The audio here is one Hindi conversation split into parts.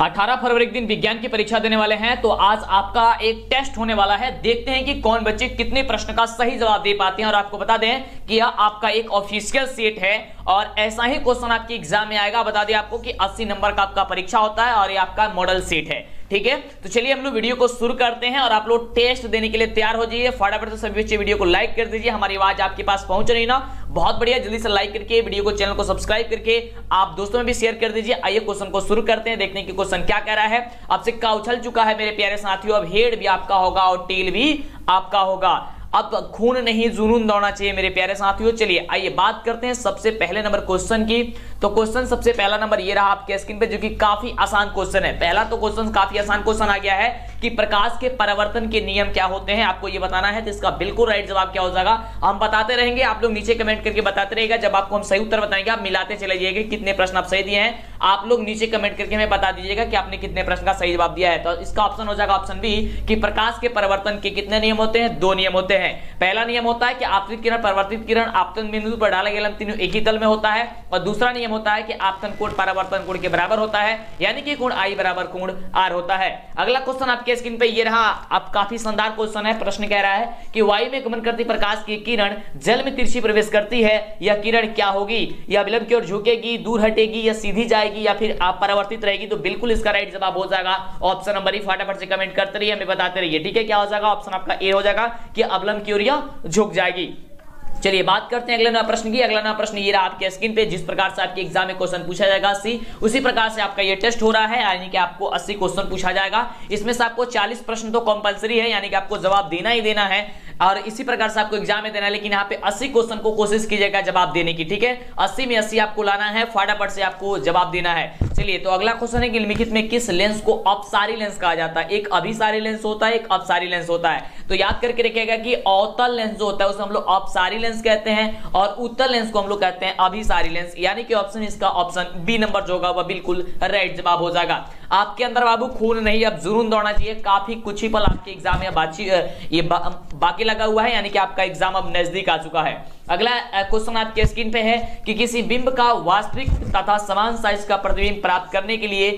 18 फरवरी के दिन विज्ञान की परीक्षा देने वाले हैं, तो आज आपका एक टेस्ट होने वाला है। देखते हैं कि कौन बच्चे कितने प्रश्न का सही जवाब दे पाते हैं। और आपको बता दें कि यह आपका एक ऑफिशियल सेट है और ऐसा ही क्वेश्चन आपके एग्जाम में आएगा। बता दें आपको कि 80 नंबर का आपका परीक्षा होता है और ये आपका मॉडल सेट है। ठीक है, तो चलिए हम लोग वीडियो को शुरू करते हैं और आप लोग टेस्ट देने के लिए तैयार हो जाइए। फटाफट से सभी बच्चे वीडियो को लाइक कर दीजिए। हमारी आवाज आपके पास पहुंच रही ना, बहुत बढ़िया। जल्दी से लाइक करके वीडियो को, चैनल को सब्सक्राइब करके आप दोस्तों में भी शेयर कर दीजिए। आइए क्वेश्चन को शुरू करते हैं, देखने की क्वेश्चन क्या कह रहा है। अब सिक्का उछल चुका है मेरे प्यारे साथियों, अब हेड भी आपका होगा और टेल भी आपका होगा। अब खून नहीं जुनून दौड़ना चाहिए मेरे प्यारे साथियों। चलिए आइए बात करते हैं सबसे पहले नंबर क्वेश्चन की। तो क्वेश्चन सबसे पहला नंबर ये रहा आपके स्क्रीन पे, जो कि काफी आसान क्वेश्चन है। पहला तो क्वेश्चन काफी आसान क्वेश्चन आ गया है कि प्रकाश के परावर्तन के नियम क्या होते हैं, आपको ये बताना है। तो इसका बिल्कुल राइट जवाब क्या हो जाएगा हम बताते रहेंगे, आप लोग नीचे कमेंट करके बताते रहिएगा। जब आपको हम सही उत्तर बताएंगे आप मिलाते चले जाइएगा कितने प्रश्न आप सही दिए हैं। आप लोग नीचे कमेंट करके हमें बता दीजिएगा कि आपने कितने प्रश्न का सही जवाब दिया है। तो इसका ऑप्शन हो जाएगा ऑप्शन बी कि प्रकाश के परावर्तन के कितने नियम होते हैं, 2 नियम होते हैं। पहला नियम होता है कि आपतित किरण परावर्तित किरण आपतन बिंदु पर डाला गया तीनों एक ही तल में होता है। और दूसरा नियम होता है कि आपतन कोण परावर्तन कोण के बराबर होता है, यानी कि कोण आई बराबर कोण आर होता है। अगला क्वेश्चन आपके स्क्रीन पे ये रहा, अब काफी शानदार क्वेश्चन है। प्रश्न कह रहा है कि वायु में गमन करती प्रकाश की किरण जल में तिरछी प्रवेश करती है, यह किरण क्या होगी? या विलंब की ओर झुकेगी, दूर हटेगी, या सीधी जाएगी, या फिर आप परावर्तित रहेगी? तो बिल्कुल इसका राइट जवाब हो जाएगा ऑप्शन नंबर ई। फटाफट से कमेंट करते रहिए, हमें बताते रहिए। ठीक है, क्या हो जाएगा? ऑप्शन आपका ए हो जाएगा कि अवलंब की ओर यह झुक जाएगी। चलिए बात करते हैं अगले नया प्रश्न की। अगला नया प्रश्न ये रहा आपके स्क्रीन पे, जिस प्रकार से आपके एग्जाम में क्वेश्चन पूछा जाएगा 80, उसी प्रकार से आपका ये टेस्ट हो रहा है, यानी कि आपको 80 क्वेश्चन पूछा जाएगा। इसमें से आपको 40 प्रश्न तो कंपलसरी है, यानी कि आपको जवाब देना ही देना है और इसी प्रकार से आपको एग्जाम में देना है। लेकिन यहाँ पे 80 क्वेश्चन को कोशिश कीजिएगा जवाब देने की। ठीक है, 80 में 80 आपको लाना है, फटाफट से आपको जवाब देना है। चलिए तो अगला क्वेश्चन है कि निम्नलिखित में किस लेंस को अपसारी लेंस कहा जाता है? एक अभिसारी लेंस होता है, एक अपसारी लेंस होता है। तो याद करके रखिएगा कि अवतल लेंस जो होता है उसे हम लोग अपसारी लेंस कहते हैं और उत्तल लेंस को हम लोग कहते हैं अभिसारी लेंस, यानी कि ऑप्शन इसका ऑप्शन बी नंबर जो होगा वह बिल्कुल राइट जवाब हो जाएगा। आपके अंदर बाबू खून नहीं, अब जुनून दौड़ना चाहिए। काफी कुछ ही पल आपके एग्जाम में बाकी लगा हुआ है, यानी कि आपका एग्जाम अब नजदीक आ चुका है। अगला क्वेश्चन आपके स्क्रीन पे है कि किसी बिंब का वास्तविक तथा समान साइज का प्रतिबिंब प्राप्त करने के लिए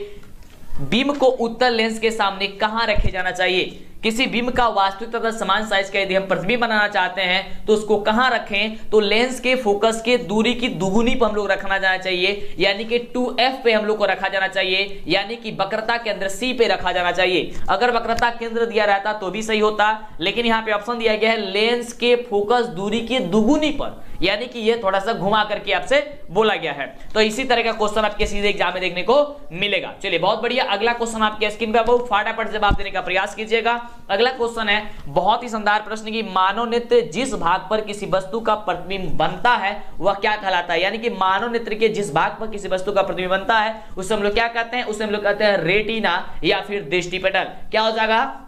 बिंब को उत्तल लेंस के सामने कहां रखे जाना चाहिए? किसी बिंब का वास्तविक तथा समान साइज का यदि हम प्रतिबिंब बनाना चाहते हैं तो उसको कहां रखें? तो लेंस के फोकस के दूरी की दुगुनी पर हम लोग रखना जाना चाहिए, यानी कि 2f पे हम लोग को रखा जाना चाहिए, यानी कि वक्रता केंद्र C पे रखा जाना चाहिए। अगर वक्रता केंद्र दिया रहता तो भी सही होता, लेकिन यहाँ पे ऑप्शन दिया गया है लेंस के फोकस दूरी की दुगुनी पर, यानी कि ये थोड़ा सा घुमा करके आपसे बोला गया है। तो इसी तरह का क्वेश्चन आपके सीधे एग्जाम में देखने को मिलेगा। चलिए बहुत बढ़िया। अगला क्वेश्चन आपके स्क्रीन पे फटाफट जवाब देने का प्रयास कीजिएगा। अगला क्वेश्चन है बहुत ही शानदार प्रश्न की, मानव नेत्र जिस भाग पर किसी वस्तु का प्रतिबिंब बनता है वह क्या कहलाता है? यानी कि मानव नेत्र के जिस भाग पर किसी वस्तु का प्रतिबिंब बनता है उसे हम लोग क्या कहते हैं? उसे हम लोग कहते हैं रेटिना या फिर दृष्टिपटल। क्या हो जाएगा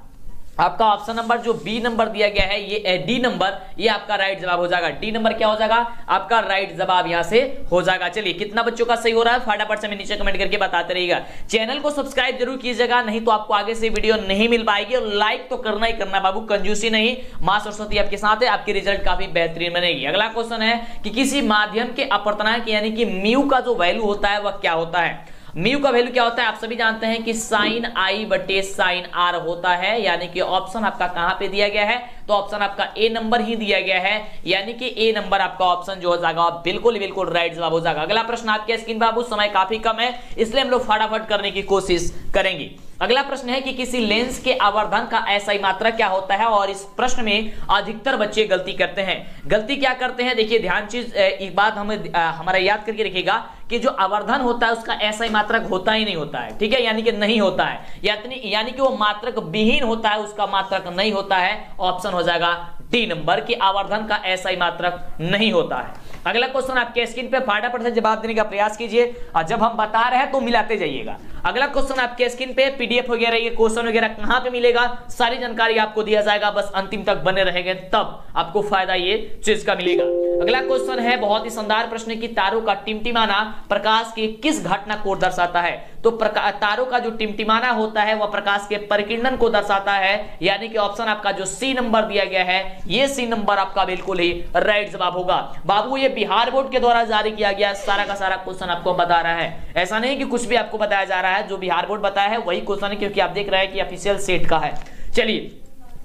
आपका ऑप्शन नंबर जो बी नंबर दिया गया है, ये डी नंबर, ये आपका राइट जवाब हो जाएगा। डी नंबर क्या हो जाएगा आपका राइट जवाब यहां से हो जाएगा। चलिए कितना बच्चों का सही हो रहा है फटाफट से हमें नीचे कमेंट करके बताते रहिएगा। चैनल को सब्सक्राइब जरूर कीजिएगा, नहीं तो आपको आगे से वीडियो नहीं मिल पाएगी। और लाइक तो करना ही करना बाबू, कंजूसी नहीं। मां सरस्वती आपके साथ है, आपकी रिजल्ट काफी बेहतरीन बनेगी। अगला क्वेश्चन है कि किसी माध्यम के अपर्तनांक यानी कि म्यू का जो वैल्यू होता है वह क्या होता है? म्यू का वैल्यू क्या होता है? आप सभी जानते हैं कि साइन आई बटे साइन आर होता है, यानी कि ऑप्शन आपका कहां पे दिया गया है? तो ऑप्शन आपका ए नंबर ही दिया गया है, यानी कि ए नंबर आपका ऑप्शन जो हो जाएगा बिल्कुल बिल्कुल राइट जवाब हो जाएगा। अगला प्रश्न आपके स्क्रीन बाबू, समय काफी कम है इसलिए हम लोग फटाफट करने की कोशिश करेंगे। अगला प्रश्न है कि किसी लेंस के आवर्धन का एसआई मात्रक क्या होता है? और इस प्रश्न में अधिकतर बच्चे गलती करते हैं। गलती क्या करते हैं? देखिए ध्यान चीज एक बात हमारा याद करके रखिएगा कि जो आवर्धन होता है उसका एसआई मात्रक होता ही नहीं होता है। ठीक है, यानी कि नहीं होता है, यानी कि वो मात्रक विहीन होता है, उसका मात्रक नहीं होता है। ऑप्शन हो जाएगा डी नंबर की आवर्धन का एसआई मात्रक नहीं होता है। अगला क्वेश्चन आपके स्क्रीन पे फटाफट से जवाब देने का प्रयास कीजिए और जब हम बता रहे हैं तो मिलाते जाइएगा। अगला क्वेश्चन आपके स्क्रीन पे पीडीएफ वगैरह ये क्वेश्चन वगैरह कहां पे मिलेगा, सारी जानकारी आपको दिया जाएगा, बस अंतिम तक बने रहेंगे तब आपको फायदा ये चीज का मिलेगा। अगला क्वेश्चन है बहुत ही शानदार प्रश्न की, तारों का टिमटिमाना प्रकाश की किस घटना को दर्शाता है? तो तारों का जो टिमटिमाना होता है वह प्रकाश के परिकिरणन को दर्शाता है, यानी कि ऑप्शन आपका जो सी नंबर दिया गया है ये सी नंबर आपका बिल्कुल ही राइट जवाब होगा। बाबू ये बिहार बोर्ड के द्वारा जारी किया गया सारा का सारा क्वेश्चन आपको बता रहा है, ऐसा नहीं कि कुछ भी आपको बताया जा रहा बताया है, जो बिहार बोर्ड बताया है वही क्वेश्चन है, क्योंकि आप देख रहे हैं कि ऑफिशियल सेट का है। चलिए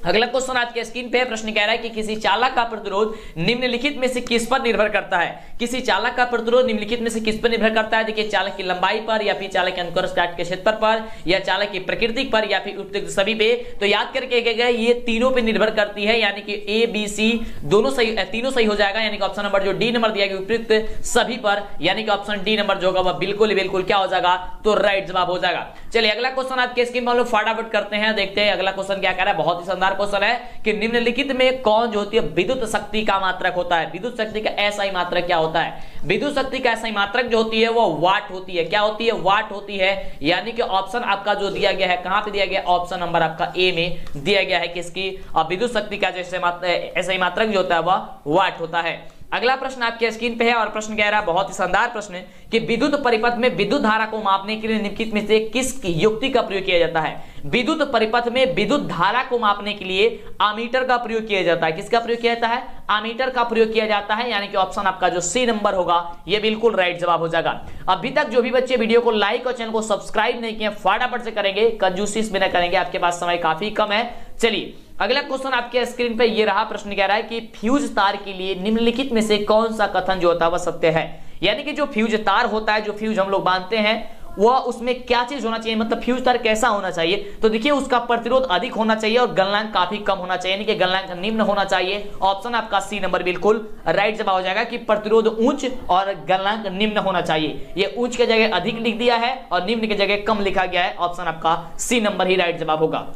अगला क्वेश्चन आपके स्क्रीन पे प्रश्न कह रहा है कि किसी चालक का प्रतिरोध निम्नलिखित में से किस पर निर्भर करता है। किसी चालक का प्रतिरोध निम्नलिखित में से किस पर निर्भर करता है। देखिए चालक की लंबाई पर, या फिर चालक के अनुक्रम काट के क्षेत्र पर, या चालक की प्रकृति पर, या फिर उपयुक्त सभी पे। तो याद करके गए ये तीनों पे निर्भर करती है, यानी कि ए बी सी दोनों सही, तीनों सही हो जाएगा, यानी कि ऑप्शन नंबर जो डी नंबर दिया गया उपयुक्त सभी पर, यानी कि ऑप्शन डी नंबर जो होगा वह बिल्कुल बिल्कुल क्या हो जाएगा, तो राइट जवाब हो जाएगा। चलिए अगला क्वेश्चन आपके स्क्रीन पर हम लोग फटाफट करते हैं, देखते हैं अगला क्वेश्चन क्या कह रहा है। बहुत ही शानदार क्वेश्चन है कि निम्नलिखित में कौन जो होती है विद्युत शक्ति का मात्रक होता है। विद्युत शक्ति का एसआई मात्रक क्या होता है। विद्युत शक्ति का एसआई मात्रक जो होती है वो वाट होती है। क्या होती है, वाट होती है, यानी कि ऑप्शन आपका जो दिया गया है कहां पे दिया गया, ऑप्शन नंबर आपका ए में दिया गया है किसकी, विद्युत शक्ति का जो एसआई मात्रक जो होता है वह वाट होता है। अगला प्रश्न आपके स्क्रीन पे है और प्रश्न कह रहा है बहुत ही शानदार प्रश्न है कि विद्युत परिपथ में विद्युत धारा को मापने के लिए निम्नलिखित में से किस युक्ति का प्रयोग किया जाता है। विद्युत परिपथ में विद्युत धारा को मापने के लिए अमीटर का प्रयोग किया जाता है। किसका प्रयोग किया जाता है, अमीटर का प्रयोग किया जाता है, यानी कि ऑप्शन आपका जो सी नंबर होगा ये बिल्कुल राइट जवाब हो जाएगा। अभी तक जो भी बच्चे वीडियो को लाइक और चैनल को सब्सक्राइब नहीं किए फटाफट से करेंगे, कंजूसी बिना करेंगे, आपके पास समय काफी कम है। चलिए अगला क्वेश्चन आपके स्क्रीन पे ये रहा, प्रश्न कह रहा है कि फ्यूज तार के लिए निम्नलिखित में से कौन सा कथन जो होता है वह सत्य है। यानी कि जो फ्यूज तार होता है, जो फ्यूज हम लोग बांधते हैं, वह उसमें क्या चीज होना चाहिए, मतलब फ्यूज तार कैसा होना चाहिए। तो देखिए उसका प्रतिरोध अधिक होना चाहिए और गलनांक काफी कम होना चाहिए, यानी कि गलनांक निम्न होना चाहिए। ऑप्शन आपका सी नंबर बिल्कुल राइट जवाब हो जाएगा कि प्रतिरोध उच्च और गलनांक निम्न होना चाहिए। ये उच्च के जगह अधिक लिख दिया है और निम्न के जगह कम लिखा गया है, ऑप्शन आपका सी नंबर ही राइट जवाब होगा।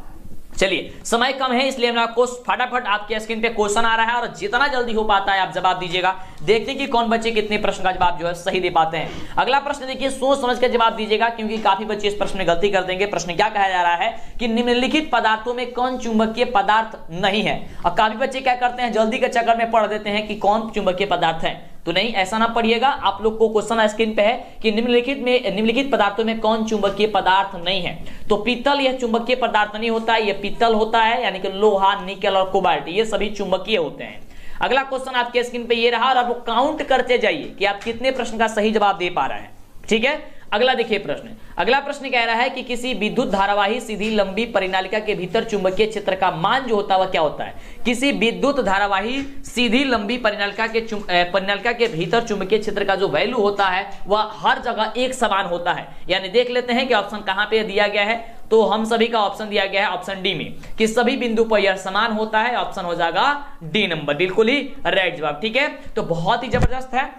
चलिए समय कम है इसलिए मैं आपको फटाफट आपके स्क्रीन पे क्वेश्चन आ रहा है और जितना जल्दी हो पाता है आप जवाब दीजिएगा। देखते हैं कि कौन बच्चे कितने प्रश्न का जवाब जो है सही दे पाते हैं। अगला प्रश्न देखिए, सोच समझ कर जवाब दीजिएगा क्योंकि काफी बच्चे इस प्रश्न में गलती कर देंगे। प्रश्न क्या कहा जा रहा है कि निम्नलिखित पदार्थों में कौन चुंबकीय पदार्थ नहीं है। और काफी बच्चे क्या करते हैं, जल्दी के चक्कर में पढ़ देते हैं कि कौन चुंबकीय पदार्थ है। तो नहीं, ऐसा ना पढ़िएगा। आप लोग को क्वेश्चन स्क्रीन पे है कि निम्नलिखित पदार्थों में कौन चुंबकीय पदार्थ नहीं है। तो पीतल यह चुंबकीय पदार्थ नहीं होता है, यह पीतल होता है, यानी कि लोहा, निकल और कोबाल्ट ये सभी चुंबकीय होते हैं। अगला क्वेश्चन आपके स्क्रीन पे ये रहा और आप काउंट करते जाइए कि आप कितने प्रश्न का सही जवाब दे पा रहे हैं। ठीक है, अगला देखिए प्रश्न। अगला प्रश्न कह रहा है कि किसी विद्युत धारावाही सीधी लंबी परिनालिका के भीतर चुंबकीय क्षेत्र का मान जो होता है वह क्या होता है। किसी विद्युत धारावाही सीधी लंबी परिनालिका के भीतर चुंबकीय क्षेत्र का जो वैल्यू होता है वह हर जगह एक समान होता है। यानी देख लेते हैं कि ऑप्शन कहां पे दिया गया है। तो हम सभी का ऑप्शन दिया गया है ऑप्शन डी में कि सभी बिंदु पर यह समान होता है। ऑप्शन हो जाएगा डी नंबर, बिल्कुल ही राइट जवाब। ठीक है, तो बहुत ही जबरदस्त है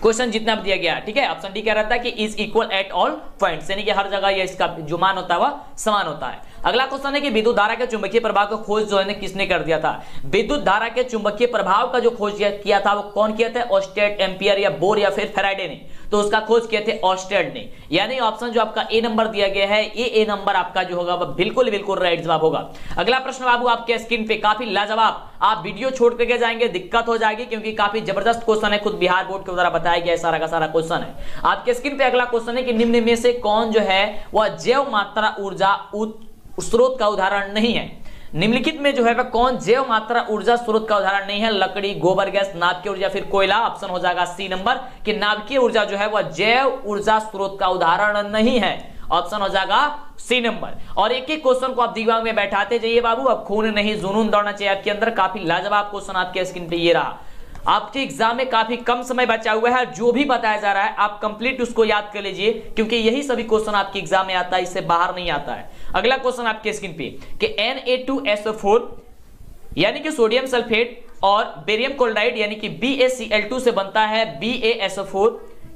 क्वेश्चन जितना भी दिया गया। ठीक है, ऑप्शन डी कह रहा था कि is equal at all points, यानी कि हर जगह ये इसका जो मान होता है वह समान होता है। अगला क्वेश्चन है कि विद्युत धारा के चुंबकीय प्रभाव का खोज जो है किसने कर दिया था। विद्युत धारा के चुंबकीय प्रभाव का जो खोज किया था वो कौन किया था, ऑस्टेड, एम्पियर या बोर या फिर फैराडे ने। तो उसका खोज किए थे ऑस्टेड ने, यानी ऑप्शन जो आपका ए नंबर दिया गया है ये ए नंबर आपका जो होगा वह बिल्कुल बिल्कुल राइट जवाब होगा। अगला प्रश्न बाबू आपके स्क्रीन पे काफी लाजवाब, आप वीडियो छोड़ करके जाएंगे दिक्कत हो जाएगी क्योंकि काफी जबरदस्त क्वेश्चन है, खुद बिहार बोर्ड के द्वारा बताया गया सारा का सारा क्वेश्चन है। आपके स्क्रीन पे अगला क्वेश्चन है कि निम्न में से कौन जो है वह जैव मात्रा ऊर्जा स्रोत का उदाहरण नहीं है। निम्नलिखित में जो है वह कौन जैव मात्रा ऊर्जा स्रोत का उदाहरण नहीं है। लकड़ी, गोबर गैस, नाभिकीय ऊर्जा, फिर कोयला। ऑप्शन हो जाएगा सी नंबर कि नाभिकीय ऊर्जा जो है वह जैव ऊर्जा स्रोत का उदाहरण नहीं है। ऑप्शन हो जाएगा सी नंबर। और एक एक क्वेश्चन को आप दिमाग में बैठाते जाइए बाबू, अब खून नहीं जुनून दौड़ना चाहिए आपके अंदर। काफी लाजवाब क्वेश्चन आपके स्क्रीन पे ये रहा। आपके एग्जाम में काफी कम समय बचा हुआ है, जो भी बताया जा रहा है आप कंप्लीट उसको याद कर लीजिए क्योंकि यही सभी क्वेश्चन आपके एग्जाम में आता है, इससे बाहर नहीं आता है। अगला क्वेश्चन आपके स्क्रीन पे कि Na2SO4 यानी कि सोडियम सल्फेट और बेरियम क्लोराइड यानी कि BaCl2 से बनता है BaSO4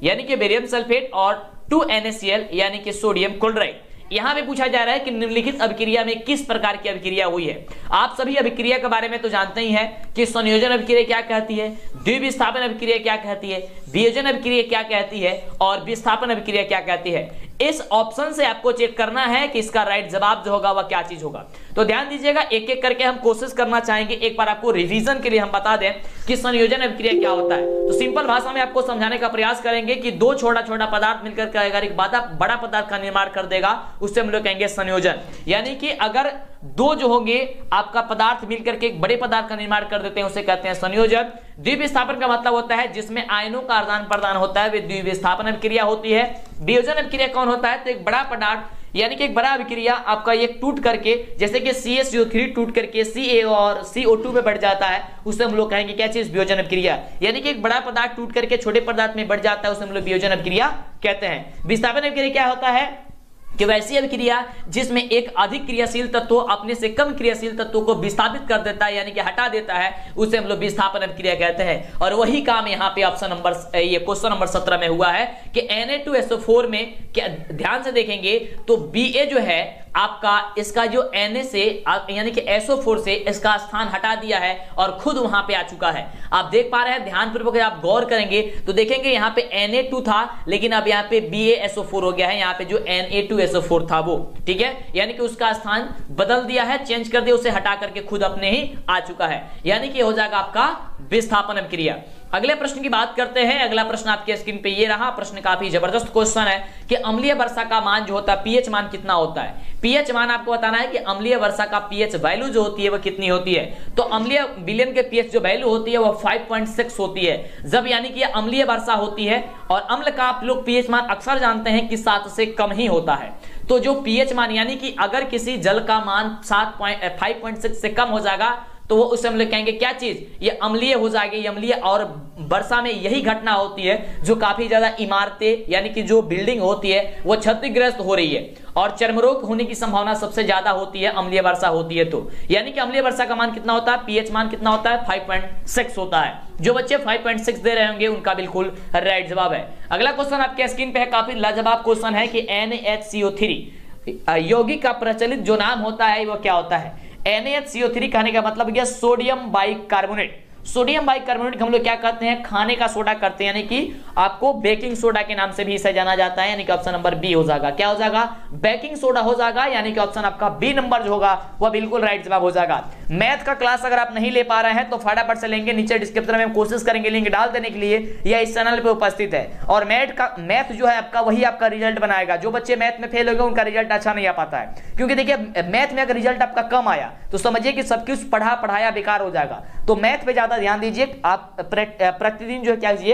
यानी कि बेरियम सल्फेट और 2NaCl यानी कि सोडियम क्लोराइड। यहां पे पूछा जा रहा है कि निम्नलिखित अभिक्रिया में किस प्रकार की अभिक्रिया हुई है। आप सभी अभिक्रिया के बारे में तो जानते ही हैं कि संयोजन अभिक्रिया क्या कहती है, द्विविस्थापन अभिक्रिया क्या कहती है, वियोजन अभिक्रिया क्या कहती है और विस्थापन अभिक्रिया क्या कहती है। इस ऑप्शन से आपको चेक करना है कि इसका राइट जवाब जो होगा वह क्या चीज होगा। तो ध्यान दीजिएगा, एक एक करके हम कोशिश करना चाहेंगे। एक बार आपको रिवीजन के लिए हम बता दें कि संयोजन अभिक्रिया क्या होता है। तो सिंपल भाषा में आपको समझाने का प्रयास करेंगे कि दो छोटा छोटा पदार्थ मिलकर अगर एक बड़ा पदार्थ का निर्माण कर देगा उससे हम लोग कहेंगे संयोजन। यानी कि अगर दो जो होंगे आपका पदार्थ मिलकर के एक बड़े पदार्थ का निर्माण कर देते हैं, उसे कहते हैं संयोजन। द्विविस्थापन का मतलब होता है जिसमें आयनों का आदान प्रदान होता है, वे द्विविस्थापन अभिक्रिया होती है। वियोजन अभिक्रिया कौन होता है? तो एक बड़ा पदार्थ यानी कि एक बड़ा अभिक्रिया आपका ये टूट करके, जैसे कि CaCO3 टूट करके Ca और CO2 में बढ़ जाता है, उसे हम लोग कहेंगे क्या चीज? वियोजन अभिक्रिया। यानी कि एक बड़ा पदार्थ टूट करके छोटे पदार्थ में बढ़ जाता है, उसे हम लोग वियोजन अभिक्रिया कहते हैं। विस्थापन अभिक्रिया क्या होता है कि वैसी अभिक्रिया जिसमें एक अधिक क्रियाशील तत्व अपने से कम क्रियाशील तत्वों को विस्थापित कर देता है, यानी कि हटा देता है, उसे हम लोग विस्थापन अभिक्रिया कहते हैं। और वही काम यहाँ पे ऑप्शन नंबर ये क्वेश्चन नंबर 17 में हुआ है कि Na2SO4 में क्या, ध्यान से देखेंगे तो Ba जो है आपका, इसका जो Na से यानी कि SO4 से इसका स्थान हटा दिया है और खुद वहां पे आ चुका है। आप देख पा रहे हैं, ध्यानपूर्वक आप गौर करेंगे तो देखेंगे यहाँ पे Na2 था, लेकिन अब यहाँ पे BaSO4 हो गया है, यहाँ पे जो Na2SO4 था वो, ठीक है, यानी कि उसका स्थान बदल दिया है, चेंज कर दिया, उसे हटा करके खुद अपने ही आ चुका है, यानी कि हो जाएगा आपका विस्थापन अभिक्रिया। अगले प्रश्न की बात करते हैं। अगला प्रश्न आपके स्क्रीन पे ये रहा। प्रश्न काफी जबरदस्त क्वेश्चन है कि अम्लीय वर्षा का मान जो होता है, पीएच मान कितना होता है? पीएच मान आपको बताना है कि अम्लीय वर्षा का पीएच वैल्यू जो होती है वो कितनी होती है। तो अम्लीय विलयन के पीएच जो वैल्यू होती है वो 5.6 होती है, जब यानी कि अम्लीय वर्षा होती है। और अम्ल का आप लोग पीएच मान अक्सर जानते हैं कि 7 से कम ही होता है। तो जो पीएच मान यानी कि अगर किसी जल का मान 5.6 से कम हो जाएगा तो वो उसे हम लोग कहेंगे क्या चीज? ये अम्लीय हो जाएगी, ये अम्लीय। और वर्षा में यही घटना होती है जो काफी ज्यादा इमारतें यानी कि जो बिल्डिंग होती है वो क्षतिग्रस्त हो रही है और चर्मरोग होने की संभावना सबसे ज्यादा होती है अम्लीय वर्षा होती है। तो यानी कि अम्लीय वर्षा का मान कितना होता है? पीएच मान कितना होता है? 5.6 होता है। जो बच्चे 5.6 दे रहे होंगे उनका बिल्कुल राइट जवाब है। अगला क्वेश्चन आपके स्क्रीन पे है, काफी लाजवाब क्वेश्चन है कि NaHCO3 यौगिक का प्रचलित जो नाम होता है वो क्या होता है? NaHCO3 कहने का मतलब क्या? Sodium bicarbonate. सोडियम बाइकार्बोनेट हम लोग क्या कहते हैं? खाने का सोडा करते हैं, यानी कि आपको बेकिंग सोडा के नाम से भी इसे जाना जाता है, यानी कि ऑप्शन नंबर बी हो जाएगा। क्या हो जाएगा? बेकिंग सोडा हो जाएगा, यानी कि ऑप्शन आपका बी नंबर जो होगा वह बिल्कुल राइट जवाब हो जाएगा। मैथ का क्लास अगर आप नहीं ले पा रहे हैं तो फटाफट से लेंगे, नीचे डिस्क्रिप्शन में हम कोशिश करेंगे लिंक डाल देने के लिए, या इस चैनल पे उपस्थित है। और मैथ जो है आपका वही आपका रिजल्ट बनाएगा। जो बच्चे मैथ में फेल हो गए उनका रिजल्ट अच्छा नहीं आ पाता है, क्योंकि देखिए मैथ में अगर रिजल्ट आपका कम आया तो समझिए कि सब कुछ पढ़ाया बेकार हो जाएगा। तो मैथ पे ज्यादा ध्यान दीजिए, आप प्रतिदिन जो है क्या कीजिए,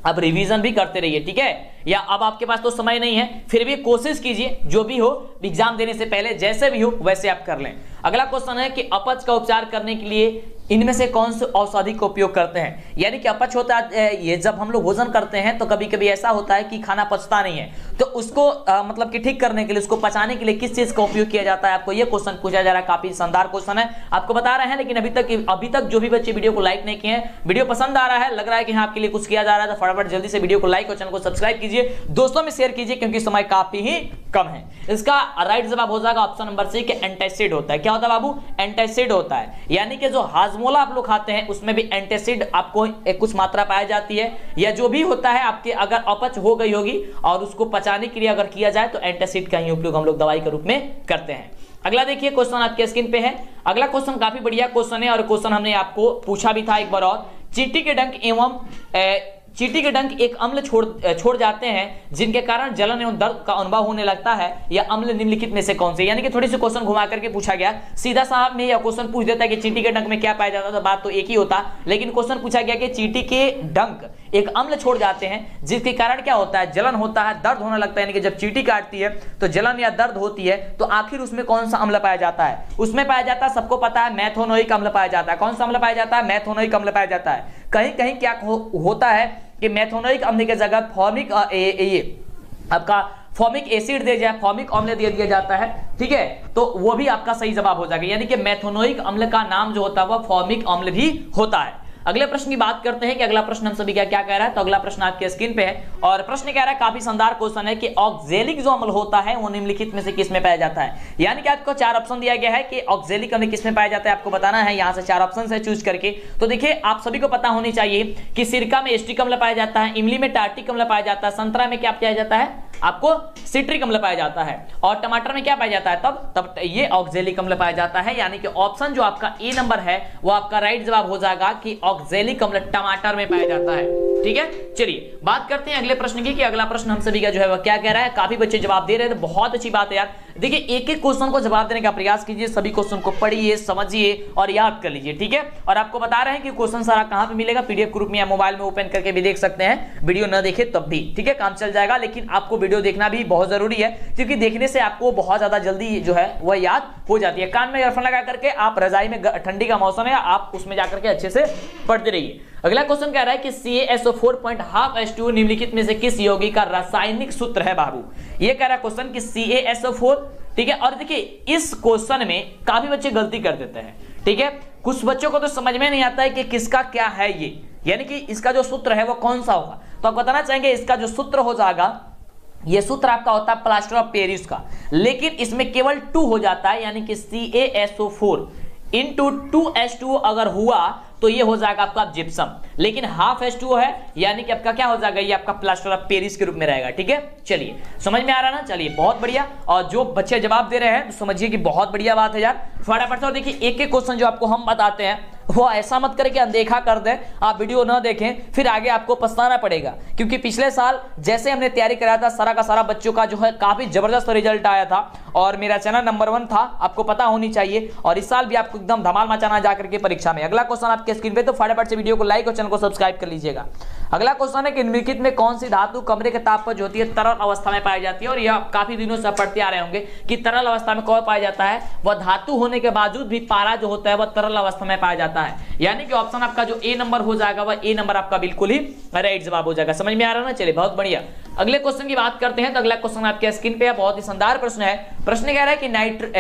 आप रिवीजन भी करते रहिए, ठीक है। या अब आपके पास तो समय नहीं है, फिर भी कोशिश कीजिए जो भी हो एग्जाम देने से पहले जैसे भी हो वैसे आप कर लें। अगला क्वेश्चन है कि अपच का उपचार करने के लिए इनमें से कौन से औषधि का उपयोग करते हैं? यानी कि अपच होता है, ये जब हम लोग भोजन करते हैं तो कभी कभी ऐसा होता है कि खाना पचता नहीं है, तो उसको मतलब कि ठीक करने के लिए, उसको पचाने के लिए किस चीज का उपयोग किया जाता है? आपको ये क्वेश्चन पूछा जा रहा है, काफी शानदार क्वेश्चन है, आपको बता रहे हैं। लेकिन अभी तक जो भी बच्चे वीडियो को लाइक नहीं किए हैं, वीडियो पसंद आ रहा है, लग रहा है कि हाँ आपके लिए कुछ किया जा रहा है, तो फटाफट जल्दी से वीडियो को लाइक और चैनल को सब्सक्राइब कीजिए, दोस्तों में शेयर कीजिए, क्योंकि समय काफी ही कम है। इसका राइट जवाब हो जाएगा ऑप्शन नंबर सी कि एंटासिड होता है। क्या होता है बाबू? एंटासिड होता है, यानी कि जो हाजमोला आप लोग खाते हैं उसमें भी एंटासिड आपको कुछ मात्रा पाई जाती है, या जो भी होता है आपके अगर अपच हो गई होगी और उसको पचाने के लिए अगर किया जाए तो एंटासिड का ही उपयोग हम लोग दवाई के रूप में करते हैं। अगला देखिए क्वेश्चन आपके स्क्रीन पे है। अगला क्वेश्चन काफी बढ़िया क्वेश्चन है और क्वेश्चन हमने आपको पूछा भी था एक बार और। चींटी के डंक एक अम्ल छोड़ जाते हैं जिनके कारण जलन एवं दर्द का अनुभव होने लगता है, या अम्ल निम्नलिखित में से कौन से? यानी कि थोड़ी सी क्वेश्चन घुमा करके पूछा गया, सीधा साहब में यह क्वेश्चन पूछ देता है कि चींटी के डंक में क्या पाया जाता, तो बात तो एक ही होता, लेकिन क्वेश्चन पूछा गया कि चींटी के डंक एक अम्ल छोड़ जाते हैं जिसके कारण क्या होता है? जलन होता है, दर्द होने लगता है, यानी कि जब चींटी काटती है तो जलन या दर्द होती है, तो आखिर उसमें कौन सा अम्ल पाया जाता है? उसमें पाया जाता है, सबको पता है, मेथोनोइक अम्ल पाया जाता है। कौन सा अम्ल पाया जाता है? मेथोनोइक अम्ल पाया जाता है। कहीं कहीं क्या होता है कि मेथोनोइक अम्ल की जगह आपका फॉर्मिक एसिड दे जाए, फॉर्मिक अम्ल दे दिया जाता है, ठीक है, तो वो भी आपका सही जवाब हो जाएगा। यानी कि मेथोनोइक अम्ल का नाम जो होता है वह फॉर्मिक अम्ल भी होता है। अगले प्रश्न की बात करते हैं कि अगला प्रश्न हम सभी क्या कह रहा है। तो अगला प्रश्न आपके स्क्रीन पे है और प्रश्न कह रहा है, काफी शानदार क्वेश्चन है कि ऑक्जेलिक जो अम्ल होता है वो निम्नलिखित में से किस में पाया जाता है? यानी कि आपको 4 ऑप्शन दिया गया है कि ऑक्जेलिक अम्ल किस में पाया जाता है, आपको बताना है। यहाँ से 4 ऑप्शन से चूज करके, तो देखिए आप सभी को पता होनी चाहिए कि सिरका में एस्टिक अम्ल पाया जाता है, इमली में टार्टिक अम्ल पाया जाता है, संतरा में क्या पाया जाता है? आपको सिट्रिक अम्ल पाया जाता है, और टमाटर में क्या पाया जाता है? तब ये ऑक्जेलिक अम्ल पाया जाता है। यानी कि ऑप्शन जो आपका ए नंबर है वो आपका राइट जवाब हो जाएगा कि ऑक्जेलिक अम्ल टमाटर में पाया जाता है। ठीक है, चलिए बात करते हैं अगले प्रश्न की कि अगला प्रश्न हम सभी का जो है वह क्या कह रहा है। काफी बच्चे जवाब दे रहे हैं, तो बहुत अच्छी बात है यार। देखिए एक एक क्वेश्चन को जवाब देने का प्रयास कीजिए, सभी क्वेश्चन को पढ़िए, समझिए और याद कर लीजिए, ठीक है। और आपको बता रहे हैं कि क्वेश्चन सारा कहां पे मिलेगा, पीडीएफ ग्रुप में या मोबाइल में ओपन करके भी देख सकते हैं, वीडियो न देखे तब भी, ठीक है, काम चल जाएगा। लेकिन आपको वीडियो देखना भी बहुत जरूरी है, क्योंकि देखने से आपको बहुत ज्यादा जल्दी जो है वह याद हो जाती है। कान में ईयरफोन लगा करके आप रजाई में, ठंडी का मौसम है, आप उसमें जाकर के अच्छे से पढ़ते रहिए। अगला क्वेश्चन कह रहा है कि CaSO4.12H2O निम्नलिखित में से किस यौगिक का रासायनिक सूत्र है बाबू। ये कह रहा है क्वेश्चन कि CaSO4, ठीक है। और देखिए इस क्वेश्चन में काफी बच्चे गलती कर देते हैं, ठीक है। कुछ बच्चों को तो समझ में नहीं आता है कि किसका क्या है ये, यानी कि इसका जो सूत्र है वो कौन सा होगा। तो आप बताना चाहेंगे इसका जो सूत्र हो जाएगा, ये सूत्र आपका होता है प्लास्टर ऑफ पेरिस का, लेकिन इसमें केवल 2 हो जाता है, यानी कि CaSO4 इंटू 2H2O अगर हुआ तो ये हो जाएगा आपका जिप्सम, लेकिन हाफ H2O है, यानी कि आपका क्या हो जाएगा, ये आपका प्लास्टर ऑफ पेरिस के रूप में रहेगा, ठीक है। चलिए समझ में आ रहा ना, चलिए बहुत बढ़िया। और जो बच्चे जवाब दे रहे हैं तो समझिए कि बहुत बढ़िया बात है यार, फटाफट से। देखिए एक एक क्वेश्चन जो आपको हम बताते हैं वो ऐसा मत करके अनदेखा कर दें, आप वीडियो ना देखें, फिर आगे आपको पछताना पड़ेगा। क्योंकि पिछले साल जैसे हमने तैयारी कराया था, सारा का सारा बच्चों का जो है काफी जबरदस्त रिजल्ट आया था और मेरा चैनल नंबर 1 था, आपको पता होनी चाहिए। और इस साल भी आपको एकदम धमाल मचाना जाकर के परीक्षा में। अगला क्वेश्चन आपके स्क्रीन पे, तो फटाफट से वीडियो को लाइक और चैनल को सब्सक्राइब कर लीजिएगा। अगला क्वेश्चन है कि निम्नलिखित में कौन सी धातु कमरे के ताप पर जो होती है तरल अवस्था में पाई जाती है। और यह काफी दिनों से पढ़ते आ रहे होंगे कि तरल अवस्था में कौन पाया जाता है, वह धातु होने के बावजूद भी पारा जो होता है वह तरल अवस्था में पाया जाता है, यानी कि ऑप्शन आपका जो ए नंबर हो जाएगा वह ए नंबर आपका बिल्कुल ही राइट जवाब हो जाएगा। समझ में आ रहा है ना, चलिए बहुत बढ़िया। अगले क्वेश्चन की बात करते हैं, तो अगला क्वेश्चन आपके स्क्रीन पे है, बहुत ही शानदार प्रश्न है। प्रश्न कह रहा है कि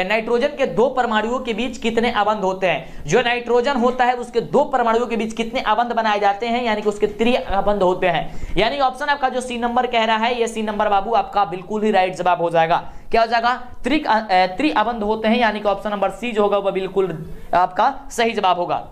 नाइट्रोजन के 2 परमाणुओं के बीच कितने अबंध होते हैं। जो नाइट्रोजन होता है उसके 2 परमाणुओं के बीच कितने अबंध बनाए जाते हैं, यानी कि उसके 3 अबंध होते हैं। यानी ऑप्शन आपका जो सी नंबर कह रहा है, ये सी नंबर बाबू आपका बिल्कुल ही राइट जवाब हो जाएगा। क्या हो जाएगा, 3 अबंध होते हैं, यानी कि ऑप्शन नंबर सी जो होगा वह बिल्कुल आपका सही जवाब होगा।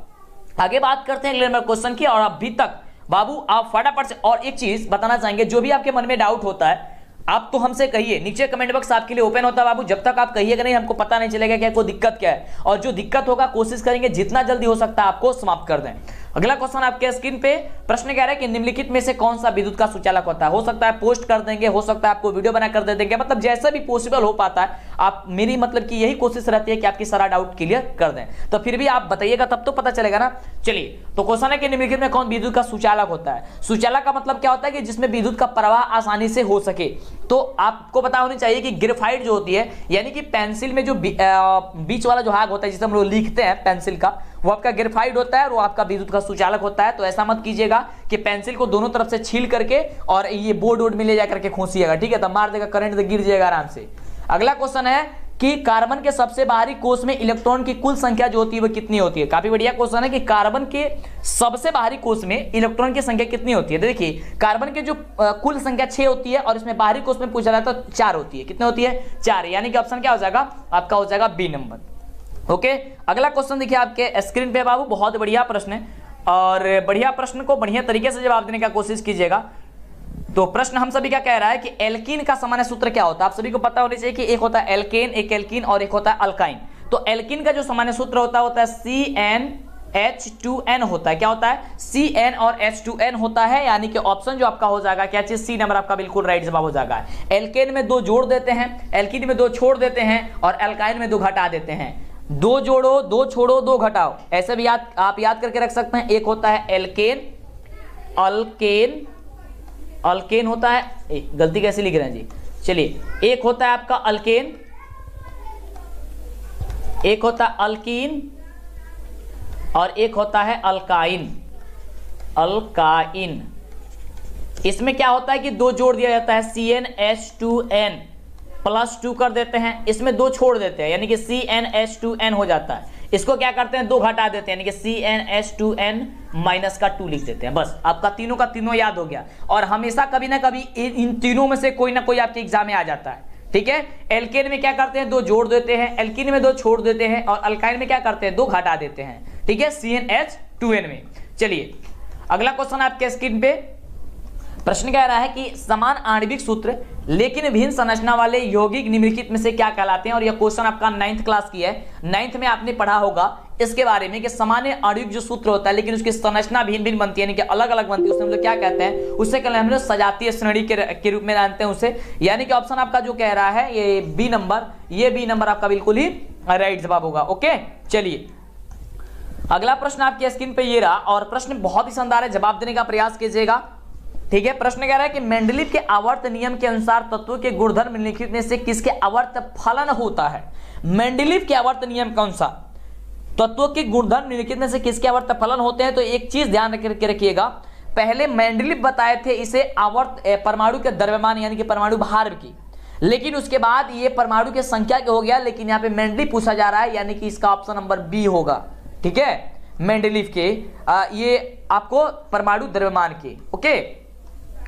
आगे बात करते हैं अगले नंबर क्वेश्चन की। और अभी तक बाबू आप फटाफट से और एक चीज बताना चाहेंगे, जो भी आपके मन में डाउट होता है आप तो हमसे कहिए, नीचे कमेंट बॉक्स आपके लिए ओपन होता है बाबू। जब तक आप कहिएगा नहीं हमको पता नहीं चलेगा कि आपको दिक्कत क्या है, और जो दिक्कत होगा कोशिश करेंगे जितना जल्दी हो सकता है आपको समाप्त कर दें। अगला क्वेश्चन आपके स्क्रीन पे, प्रश्न कह रहा है कि निम्नलिखित में से कौन सा विद्युत का सुचालक होता है। हो सकता है पोस्ट कर देंगे, हो सकता है आपको वीडियो बना कर दे देंगे, मतलब जैसा भी पॉसिबल हो पाता है। आप मेरी मतलब कि यही कोशिश रहती है कि आपकी सारा डाउट क्लियर कर दें, तो फिर भी आप बताइएगा तब तो पता चलेगा ना। चलिए तो क्वेश्चन है कि निम्नलिखित में कौन विद्युत का सुचालक होता है। सुचालक का मतलब क्या होता है कि जिसमें विद्युत का प्रवाह आसानी से हो सके। तो आपको पता होनी चाहिए कि ग्रेफाइट जो होती है, यानी कि पेंसिल में जो बीच वाला जो भाग होता है जिसे हम लोग लिखते हैं पेंसिल का, वो आपका ग्रेफाइट होता है और वो आपका विद्युत का सुचालक होता है। तो ऐसा मत कीजिएगा कि पेंसिल को दोनों तरफ से छील करके और ये बोर्ड में ले जाकर के खोसिएगा, ठीक है, तब मार देगा करंट, तो गिर जाएगा आराम से। अगला क्वेश्चन है कि कार्बन के सबसे बाहरी कोष में इलेक्ट्रॉन की कुल संख्या जो होती है वो कितनी होती है। काफी बढ़िया क्वेश्चन है कि कार्बन के सबसे बाहरी कोष में इलेक्ट्रॉन की संख्या कितनी होती है। देखिए कार्बन के जो कुल संख्या 6 होती है और इसमें बाहरी कोष में पूछा जाता है 4 होती है। कितनी होती है, 4, यानी कि ऑप्शन क्या हो जाएगा आपका, हो जाएगा बी नंबर। ओके, अगला क्वेश्चन देखिए आपके स्क्रीन पे बाबू, बहुत बढ़िया प्रश्न है और बढ़िया प्रश्न को बढ़िया तरीके से जवाब देने का कोशिश कीजिएगा। तो प्रश्न हम सभी का कह रहा है कि एल्कीन का सामान्य सूत्र क्या होता है। आप सभी को पता होना चाहिए कि एक होता है एल्केन, एक एल्कीन और एक होता है अल्काइन। तो एल्कीन का जो सामान्य सूत्र होता है CnH2n होता है। क्या होता है, Cn और H2n होता है, यानी कि ऑप्शन जो आपका हो जाएगा क्या चीज, सी नंबर आपका बिल्कुल राइट जवाब हो जाएगा। एल्केन में 2 जोड़ देते हैं, एल्कीन में 2 छोड़ देते हैं और अल्काइन में 2 घटा देते हैं। 2 जोड़ो, 2 छोड़ो, 2 घटाओ, ऐसे भी आप याद करके रख सकते हैं। एक होता है एल्केन, अल्केन, अल्केन होता है, गलती कैसे लिख रहे हैं जी, चलिए, एक होता है आपका अल्केन, एक होता है अल्कीन और एक होता है अल्काइन। अल्काइन इसमें क्या होता है कि 2 जोड़ दिया जाता है, CnH2n +2 कर देते हैं, इसमें 2 छोड़ देते हैं, यानी कि CnH2n हो जाता है। इसको क्या करते हैं, 2 घटा देते हैं, यानी कि CnH2n -2 लिख देते हैं। बस आपका तीनों का तीनों याद हो गया। और हमेशा कभी ना कभी इन तीनों में से कोई ना कोई आपके एग्जाम में आ जाता है, ठीक है। एल्केन में क्या करते हैं, 2 जोड़ देते हैं, एल्कीन में 2 छोड़ देते हैं और अल्काइन में क्या करते हैं, 2 घटा देते हैं, ठीक है, CnH2n में। चलिए अगला क्वेश्चन आपके स्क्रीन पे, प्रश्न कह रहा है कि समान आणविक सूत्र लेकिन भिन्न संरचना वाले यौगिक निम्नलिखित में से क्या कहलाते हैं। और यह क्वेश्चन आपका 9th क्लास की है, 9th में आपने पढ़ा होगा इसके बारे में कि सामान्य आणविक जो सूत्र होता है लेकिन उसकी संरचना भिन्न भिन्न बनती है, यानी कि अलग अलग बनती है, उसे हम लोग क्या कहते हैं, उससे कहते हैं हम लोग सजातीय श्रेणी के रूप में जानते हैं उसे। यानी कि ऑप्शन आपका जो कह रहा है ये बी नंबर आपका बिल्कुल ही राइट जवाब होगा। ओके, चलिए अगला प्रश्न आपकी स्क्रीन पे ये रहा और प्रश्न बहुत ही शानदार है, जवाब देने का प्रयास कीजिएगा। ठीक है, प्रश्न कह रहा है कि मेंडलीव के आवर्त नियम के अनुसार तत्वों के गुणधर्म निम्नलिखित में से किसके आवर्त फलन होता है। मेंडलीव के आवर्त नियम के अनुसार तत्वों के गुणधर्म निम्नलिखित में से किसके आवर्त फलन होते हैं। तो एक चीज ध्यान रखिएगा, पहले मेंडलीव बताए थे इसे आवर्त परमाणु के द्रव्यमान यानी कि परमाणु भार की, लेकिन उसके बाद ये परमाणु की संख्या के हो गया, लेकिन यहाँ पे मेंडलीव पूछा जा रहा है यानी कि इसका ऑप्शन नंबर बी होगा। ठीक है, मेंडलीव के ये आपको परमाणु द्रव्यमान के। ओके,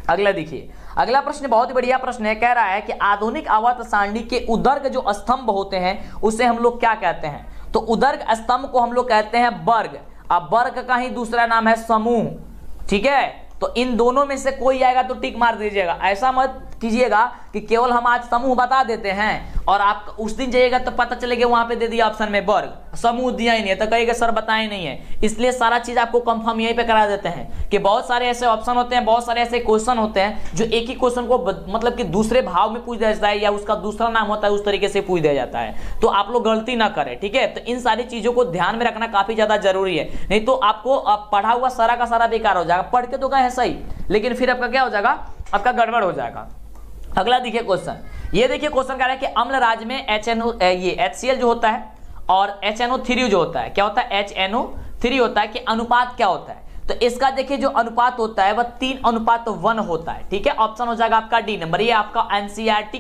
अगला देखिए, अगला प्रश्न बहुत ही बढ़िया प्रश्न है, कह रहा है कि आधुनिक आवर्त सारणी के उदर्ग जो स्तंभ होते हैं उसे हम लोग क्या कहते हैं। तो उदर्ग स्तंभ को हम लोग कहते हैं वर्ग। अब वर्ग का ही दूसरा नाम है समूह। ठीक है, तो इन दोनों में से कोई आएगा तो टिक मार दीजिएगा। ऐसा मत कीजिएगा कि केवल हम आज समूह बता देते हैं और आप उस दिन जाइएगा तो पता चलेगा वहां पे दे दिया ऑप्शन में वर्ग, समूह दिया ही नहीं है तो कहेगा सर बताए नहीं है। इसलिए सारा चीज आपको कंफर्म यहीं पे करा देते हैं कि बहुत सारे ऐसे ऑप्शन होते हैं, बहुत सारे ऐसे क्वेश्चन होते हैं जो एक ही क्वेश्चन को मतलब कि दूसरे भाव में पूछ दिया जाता है या उसका दूसरा नाम होता है उस तरीके से पूछ दिया जाता है। तो आप लोग गलती ना करें। ठीक है, तो इन सारी चीजों को ध्यान में रखना काफी ज्यादा जरूरी है, नहीं तो आपको पढ़ा हुआ सारा का सारा बेकार हो जाएगा। पढ़ के तो गए हैं सही, लेकिन फिर आपका क्या हो जाएगा, आपका गड़बड़ हो जाएगा। अगला देखिए क्वेश्चन, ये देखिए क्वेश्चन कह रहा है कि अम्ल राज में ये HCl जो होता है और HNO3 जो होता है, क्या होता है, HNO3 होता है कि अनुपात क्या होता है। तो इसका देखिए जो अनुपात होता है वह 3:1 होता है। ठीक है, ऑप्शन हो जाएगा आपका डी नंबर। ये आपका NCERT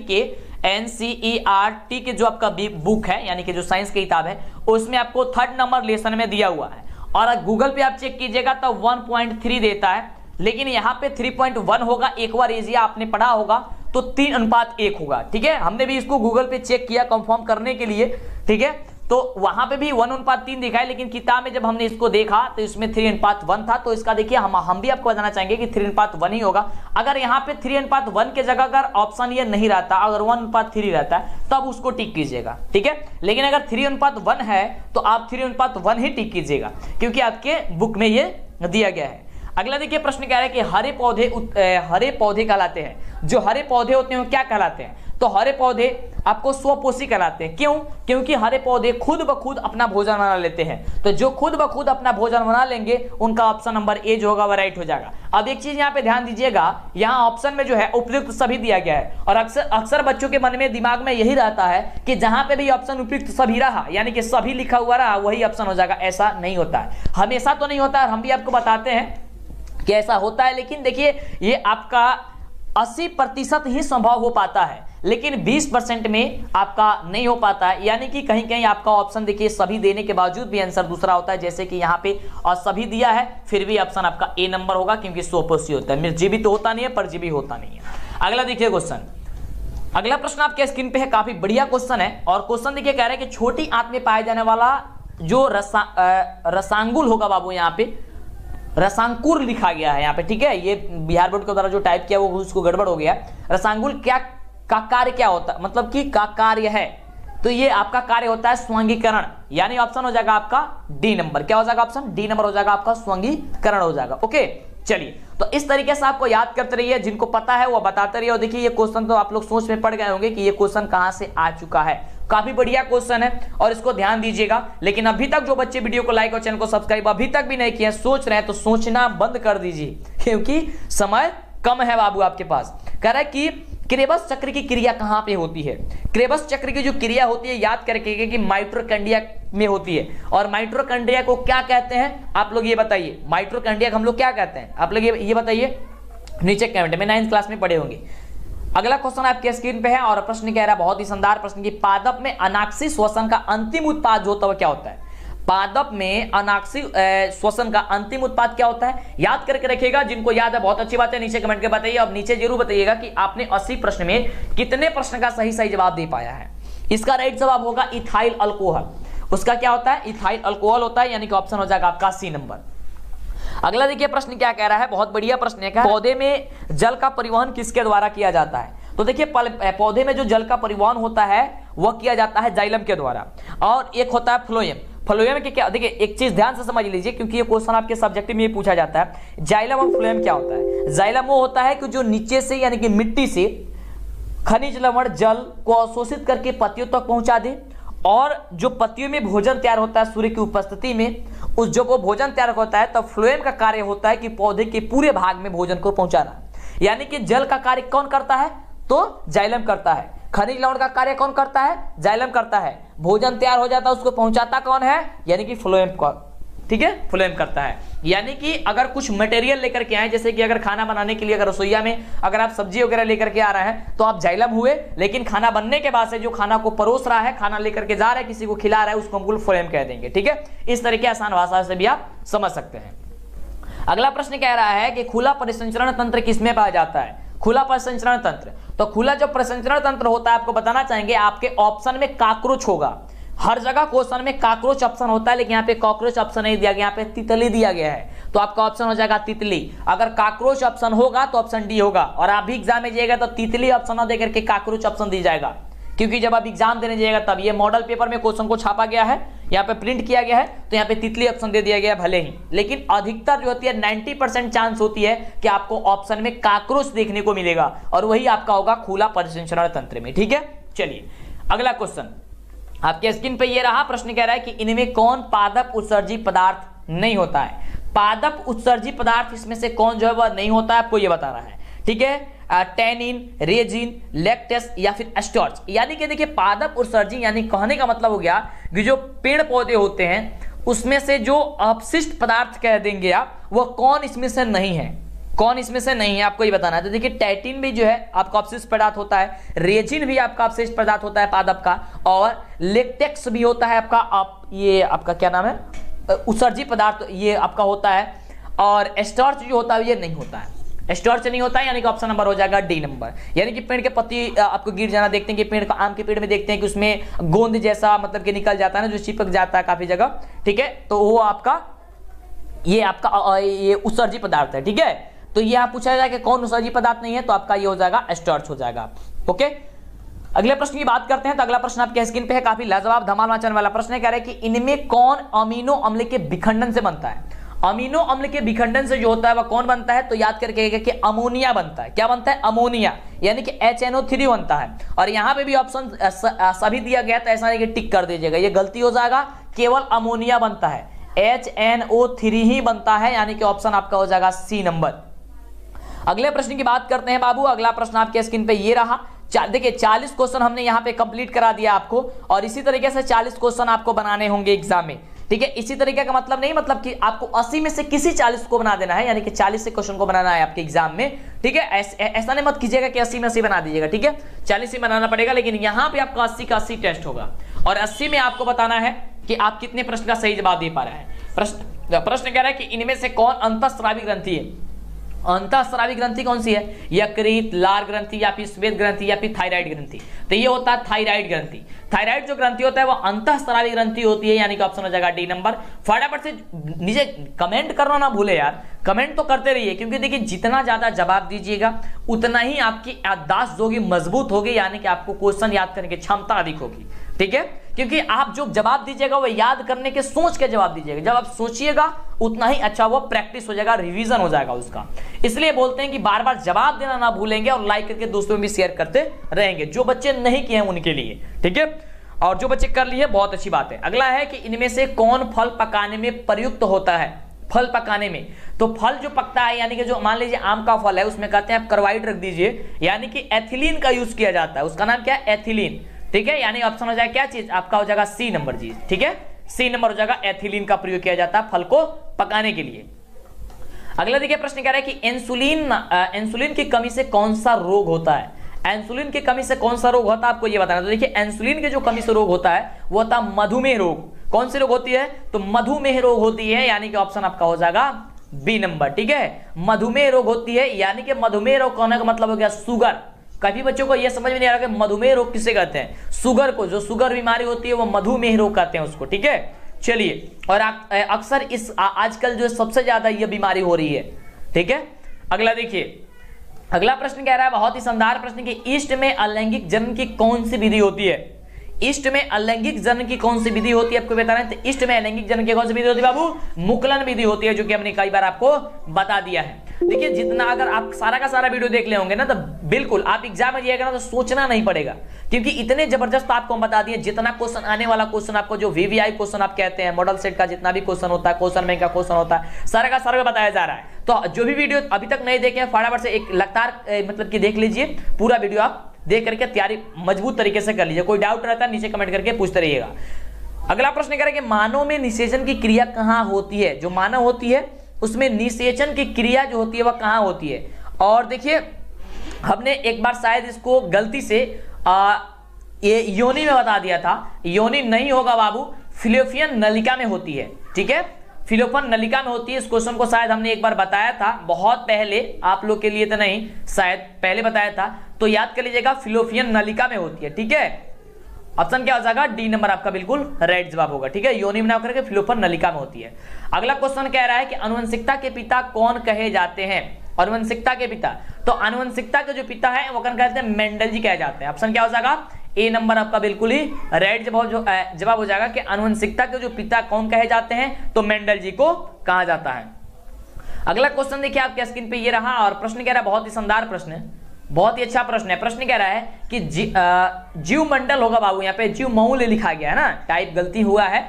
के जो आपका बुक है यानी कि जो साइंस की किताब है उसमें आपको 3rd नंबर लेसन में दिया हुआ है, और गूगल पे आप चेक कीजिएगा तो 1.3 देता है, लेकिन यहाँ पे 3.1 होगा। एक बार एजिया आपने पढ़ा होगा तो 3:1 होगा। ठीक है, हमने भी इसको गूगल पे चेक किया कंफर्म करने के लिए। ठीक है, तो वहां पे भी 1:3 दिखा है, लेकिन किताब में जब हमने इसको देखा तो इसमें 3:1 था। तो इसका देखिए हम भी आपको बताना चाहेंगे कि 3:1 ही होगा। अगर यहाँ पे 3:1 के जगह अगर ऑप्शन ये नहीं रहता, अगर 1:3 रहता है तब उसको टिक कीजिएगा। ठीक है, लेकिन अगर 3:1 है तो आप 3:1 ही टिक कीजिएगा क्योंकि आपके बुक में ये दिया गया है। अगला देखिए प्रश्न कह रहा है कि हरे पौधे कहलाते हैं। जो हरे पौधे होते हैं वो क्या कहलाते हैं। तो हरे पौधे आपको स्वपोषी कहलाते हैं। क्यों? क्योंकि हरे पौधे खुद ब खुद अपना भोजन बना लेते हैं। तो जो खुद ब खुद अपना भोजन बना लेंगे उनका ऑप्शन नंबर ए जो होगा वह राइट हो जाएगा। अब एक चीज यहाँ पे ध्यान दीजिएगा, यहाँ ऑप्शन में जो है उपयुक्त सभी दिया गया है, और अक्सर बच्चों के मन में दिमाग में यही रहता है कि जहां पे भी ऑप्शन उपयुक्त सभी रहा यानी कि सभी लिखा हुआ रहा वही ऑप्शन हो जाएगा। ऐसा नहीं होता है, हमेशा तो नहीं होता है, हम भी आपको बताते हैं कि ऐसा होता है। लेकिन देखिए ये आपका 80% ही संभव हो पाता है, लेकिन 20% में आपका नहीं हो पाता है। यानी कि कहीं कहीं आपका ऑप्शन देखिए सभी देने के बावजूद भी आंसर दूसरा होता है, जैसे कि यहाँ पे और सभी दिया है फिर भी ऑप्शन आपका ए नंबर होगा क्योंकि स्वपोषी होता है। निर्जीवी तो होता नहीं है, परजीवी होता नहीं है। अगला देखिए क्वेश्चन, अगला प्रश्न आपके स्क्रीन पे है, काफी बढ़िया क्वेश्चन है। और क्वेश्चन देखिए कह रहे हैं कि छोटी आंत में पाया जाने वाला जो रसांगुल होगा बाबू, यहाँ पे रसांकुर लिखा गया है यहाँ पे। ठीक है, ये बिहार बोर्ड के द्वारा जो टाइप किया वो उसको गड़बड़ हो गया। रसांगुल क्या का कार्य क्या होता है, मतलब कि का कार्य है, तो ये आपका कार्य होता है स्वंगीकरण, यानी ऑप्शन हो जाएगा आपका डी नंबर। क्या हो जाएगा ऑप्शन डी नंबर हो जाएगा आपका स्वंगीकरण हो जाएगा। ओके, चलिए तो इस तरीके से आपको याद करते रहिए, जिनको पता है वो बताते रहिए। और देखिए ये क्वेश्चन तो आप लोग सोच में पड़ गए होंगे कि ये क्वेश्चन कहां से आ चुका है। काफी बढ़िया क्वेश्चन है और इसको ध्यान दीजिएगा। लेकिन अभी तक जो बच्चे वीडियो को लाइक और चैनल को सब्सक्राइब अभी तक भी नहीं किए, सोच रहे हैं तो सोचना बंद कर दीजिए क्योंकि समय कम है बाबू आपके पास। कह रहा है कि क्रेबस चक्र की क्रिया कहां पे होती है। क्रेबस चक्र की जो क्रिया होती है याद करके कि माइटोकॉन्ड्रिया में होती है। और माइटोकॉन्ड्रिया को क्या कहते हैं आप लोग ये बताइए, माइटोकॉन्ड्रिया को हम लोग क्या कहते हैं आप लोग ये बताइए नीचे कमेंट में, 9th क्लास में पढ़े होंगे। अगला क्वेश्चन आपके स्क्रीन पे है और प्रश्न कह रहा है बहुत ही शानदार प्रश्न की, पादप में अनाक्षी श्वसन का अंतिम उत्पाद जो होता है क्या होता है। पादप में अनाक्षी श्वसन का अंतिम उत्पाद क्या होता है, याद करके रखिएगा। जिनको याद है बहुत अच्छी बात है, नीचे कमेंट के बताइए। अब नीचे जरूर बताइएगा कि आपने 80 प्रश्न में कितने प्रश्न का सही जवाब दे पाया है। इसका राइट जवाब होगा इथाइल अल्कोहल। उसका क्या होता है, इथाइल अल्कोहल होता है, यानी कि ऑप्शन हो जाएगा आपका सी नंबर। अगला देखिए प्रश्न क्या कह रहा है, बहुत बढ़िया प्रश्न है। पौधे में जल का परिवहन किसके द्वारा किया जाता है? तो देखिए पौधे में जो जल का परिवहन होता है वह किया जाता है जाइलम के द्वारा, और एक होता है फ्लोएम। फ्लोएम के क्या, देखिए एक चीज ध्यान से समझ लीजिए क्योंकि ये क्वेश्चन आपके सब्जेक्टिव में पूछा जाता है। जाइलम और फ्लोएम क्या होता है? जाइलम वो होता है कि जो नीचे से यानी कि मिट्टी से खनिज लवण जल को अवशोषित करके पत्तियों तक पहुंचा दे, और जो पत्तियों में भोजन तैयार होता है सूर्य की उपस्थिति में, उस जो वो भोजन तैयार होता है तब फ्लोएम का कार्य होता है कि पौधे के पूरे भाग में भोजन को पहुंचाना। यानी कि जल का कार्य कौन करता है? तो जाइलम करता है। खनिज लवण का कार्य कौन करता है? जाइलम करता है। भोजन तैयार हो जाता है उसको पहुंचाता कौन है? यानी कि फ्लोएम का, ठीक है, फ्लोएम करता है। यानी कि अगर कुछ मटेरियल लेकर के आए, जैसे कि अगर खाना बनाने के लिए अगर रसोईया में अगर आप सब्जी वगैरह लेकर के आ रहे हैं तो आप जाइलम हुए, लेकिन खाना बनने के बाद से जो खाना को परोस रहा है, खाना लेकर के जा रहा है, किसी को खिला रहा है, उसको हम फ्लोएम कह देंगे। ठीक है, इस तरीके आसान भाषा से भी आप समझ सकते हैं। अगला प्रश्न कह रहा है कि खुला परिसंचरण तंत्र किसमें पाया जाता है? खुला परिसंचरण तंत्र, तो खुला जो परिसंचरण तंत्र होता है आपको बताना चाहेंगे, आपके ऑप्शन में कॉकरोच होगा। हर जगह क्वेश्चन में कॉकरोच ऑप्शन होता है, लेकिन यहाँ पे कॉकरोच ऑप्शन नहीं दिया गया, यहाँ पे तितली दिया गया है, तो आपका ऑप्शन हो जाएगा तितली। अगर कॉकरोच ऑप्शन होगा तो ऑप्शन डी होगा, और आप भी एग्जाम में जाइएगा तो तितली ऑप्शन न देकर के कॉकरोच ऑप्शन दी जाएगा, क्योंकि जब आप एग्जाम देने जाइएगा तब ये मॉडल पेपर में क्वेश्चन को छापा गया है, यहाँ पे प्रिंट किया गया है, तो यहाँ पे तितली ऑप्शन दे दिया गया भले ही, लेकिन अधिकतर जो होती है 90% चांस होती है कि आपको ऑप्शन में कॉकरोच देखने को मिलेगा, और वही आपका होगा खुला परिसंचरण तंत्र में। ठीक है, चलिए अगला क्वेश्चन आपके स्क्रीन पे ये रहा। प्रश्न कह रहा है कि इनमें कौन पादप उत्सर्जी पदार्थ नहीं होता है? पादप उत्सर्जी पदार्थ इसमें से कौन जो है वह नहीं होता है, आपको ये बता रहा है। ठीक है, टैनिन, रेजिन, लैक्टेस या फिर स्टार्च। यानी कि देखिए पादप उत्सर्जी यानी कहने का मतलब हो गया कि जो पेड़ पौधे होते हैं उसमें से जो अपशिष्ट पदार्थ कह देंगे आप, वह कौन इसमें से नहीं है, कौन इसमें से नहीं है, आपको ये बताना है। तो देखिए टैटिन भी जो है आपका अपशिष्ट पदार्थ होता है, रेजिन भी आपका अपशिष्ट पदार्थ होता है पादप का, और लेक्टेक्स भी होता है आपका, ये आपका क्या नाम है, उत्सर्जी पदार्थ ये आपका होता है, और स्टार्च जो होता है ये नहीं होता है, स्टार्च नहीं होता है, यानी कि ऑप्शन नंबर हो जाएगा डी नंबर। यानी कि पेड़ के पत्ती आपको गिर जाना देखते हैं कि पेड़ का, आम के पेड़ में देखते हैं कि उसमें गोंद जैसा मतलब कि निकल जाता है ना, जो चिपक जाता है काफी जगह। ठीक है, तो वो आपका ये आपका ये उत्सर्जी पदार्थ है। ठीक है, तो ये आप पूछा जाए कि कौन उत्सर्जी पदार्थ नहीं है, तो आपका ये हो जाएगा स्टार्च हो जाएगा। ओके, अगले प्रश्न की बात करते हैं। तो अगला प्रश्न आपके स्क्रीन पे है, काफी लाजवाब धमाल मचाने वाला प्रश्न है। कह रहे हैं कि इनमें कौन अमीनो अम्ल के विखंडन से बनता है? अमीनो अम्ल के विखंडन से जो होता है वह कौन बनता है? तो याद करके कि अमोनिया बनता है। क्या बनता है? अमोनिया, यानी कि HNO3 बनता है। और यहां पे भी ऑप्शन सभी दिया गया, तो ऐसा नहीं कि टिक कर दीजिएगा, ये गलती हो जाएगा, केवल अमोनिया बनता है, HNO3 ही बनता है, यानी कि ऑप्शन आपका हो जाएगा सी नंबर। अगले प्रश्न की बात करते हैं बाबू। अगला प्रश्न आपके स्क्रीन पे ये रहा। देखिए 40 क्वेश्चन हमने यहाँ पे कंप्लीट करा दिया आपको, और इसी तरीके से 40 क्वेश्चन आपको बनाने होंगे एग्जाम में। ठीक है, इसी तरीके का मतलब नहीं, मतलब कि आपको 80 में से किसी 40 को बना देना है, यानी कि 40 से क्वेश्चन को बनाना है आपके एग्जाम में। ठीक है, ऐसा नहीं मत कीजिएगा कि 80 में 80 बना दीजिएगा। ठीक है, 40 ही बनाना पड़ेगा, लेकिन यहाँ पे आपका 80 का 80 टेस्ट होगा, और 80 में आपको बताना है कि आप कितने प्रश्न का सही जवाब दे पा रहे हैं। प्रश्न कह रहा है कि इनमें से कौन अंतःस्रावी ग्रंथि है? अंतःस्रावी ग्रंथि कौन सी है? यकृत, लार ग्रंथि, या फिर श्वेत ग्रंथि, या फिर थायराइड ग्रंथि। तो ये होता है थायराइड ग्रंथि। थायराइड जो ग्रंथि होता है वो अंतःस्रावी ग्रंथि होती है, यानी कि ऑप्शन हो जाएगा डी नंबर। फटाफट से नीचे कमेंट करना ना भूले यार, कमेंट तो करते रहिए, क्योंकि देखिए जितना ज्यादा जवाब दीजिएगा उतना ही आपकी याददाश्त जो होगी मजबूत होगी, यानी कि आपको क्वेश्चन याद करने की क्षमता अधिक होगी। ठीक है, क्योंकि आप जो जवाब दीजिएगा वो याद करने के सोच के जवाब दीजिएगा। जब आप सोचिएगा उतना ही अच्छा वो प्रैक्टिस हो जाएगा, रिवीजन हो जाएगा उसका। इसलिए बोलते हैं कि बार बार जवाब देना ना भूलेंगे, और लाइक करके दोस्तों में भी शेयर करते रहेंगे, जो बच्चे नहीं किए हैं उनके लिए। ठीक है, और जो बच्चे कर लिए बहुत अच्छी बात है। अगला है कि इनमें से कौन फल पकाने में प्रयुक्त होता है? फल पकाने में, तो फल जो पकता है, यानी कि जो मान लीजिए आम का फल है, उसमें कहते हैं आप कार्बाइड रख दीजिए, यानी कि एथिलीन का यूज किया जाता है। उसका नाम क्या है? एथिलीन। ठीक है, यानी ऑप्शन हो जाएगा क्या चीज आपका हो जाएगा सी नंबर जी। ठीक है, सी नंबर हो जाएगा, एथिलीन का प्रयोग किया जाता है फल को पकाने के लिए। अगला देखिए प्रश्न कह रहा है कि इंसुलिन की कमी से कौन सा रोग होता है? इंसुलिन की कमी से कौन सा रोग होता है, आपको ये बताना। तो देखिए इंसुलिन के जो कमी से रोग होता है वो होता है मधुमेह रोग। कौन सी रोग होती है? तो मधुमेह रोग होती है, यानी कि ऑप्शन आपका हो जाएगा बी नंबर। ठीक है, मधुमेह रोग होती है, यानी कि मधुमेह रोग कहने का मतलब हो गया शुगर। काफी बच्चों को यह समझ में नहीं आ रहा कि मधुमेह रोग किसे कहते हैं? शुगर को, जो शुगर बीमारी होती है वो मधुमेह रोग कहते हैं उसको। ठीक है, चलिए, और अक्सर इस आजकल जो सबसे ज्यादा ये बीमारी हो रही है। ठीक है, अगला देखिए, अगला प्रश्न कह रहा है बहुत ही शानदार प्रश्न कि ईस्ट में अलैंगिक जनन की कौन सी विधि होती है? ईस्ट में अलैंगिक जनन की कौन सी विधि होती है आपको बता रहे हैं। तो ईस्ट में अलैंगिक जनन की कौन सी विधि होती है बाबू? मुकुलन विधि होती है, जो कि हमने कई बार आपको बता दिया है। देखिए, जितना अगर आप सारा का सारा वीडियो देख ले होंगे ना, तो बिल्कुल आप एग्जाम में जाएगा ना तो सोचना नहीं पड़ेगा, क्योंकि इतने जबरदस्त आपको हम बता दिए। जितना क्वेश्चन आने वाला क्वेश्चन आपको जो वीवीआई क्वेश्चन आप कहते हैं, मॉडल सेट का जितना भी क्वेश्चन होता है, क्वेश्चन बैंक का क्वेश्चन होता है, सारा का सारा बताया जा रहा है। तो जो भी वीडियो अभी तक नहीं देखे फटाफट से एक लगातार मतलब कि देख लीजिए, पूरा वीडियो आप देख करके तैयारी मजबूत तरीके से कर लीजिए। कोई डाउट रहता है नीचे कमेंट करके पूछते रहिएगा। अगला प्रश्न कह रहा है कि मानव में निषेचन की क्रिया कहां होती है? जो मानव होती है उसमें निषेचन की क्रिया जो होती है वह कहां होती है? और देखिए, हमने एक बार शायद इसको गलती से ये योनि में बता दिया था। योनि नहीं होगा बाबू, फिलोपियन नलिका में होती है। ठीक है, फिलोपियन नलिका में होती है। इस क्वेश्चन को शायद हमने एक बार बताया था, बहुत पहले, आप लोग के लिए तो नहीं, शायद पहले बताया था, तो याद कर लीजिएगा, फिलोपियन नलिका में होती है। ठीक है, ऑप्शन क्या हो जाएगा? डी नंबर आपका बिल्कुल राइट जवाब होगा। ठीक है, योनि में ना करके फिलोपियन नलिका में होती है। अगला क्वेश्चन कह रहा है कि आनुवंशिकता के पिता कौन कहे जाते हैं? आनुवंशिकता के पिता, तो आनुवंशिकता के जो पिता है वो कौन कहते हैं? मेंडल जी कहे जाते हैं। ऑप्शन क्या हो जाएगा? ए नंबर आपका बिल्कुल ही राइट जवाब हो जाएगा कि आनुवंशिकता के जो पिता कौन कहे जाते हैं? तो मेंडल जी को कहा जाता है। अगला क्वेश्चन देखिए आपके स्क्रीन पे ये रहा, और प्रश्न कह रहा है बहुत ही शानदार प्रश्न है, बहुत ही अच्छा प्रश्न है। प्रश्न कह रहा है कि जीव मंडल होगा बाबू, यहाँ पे जीव मऊल लिखा गया है ना, टाइप गलती हुआ है।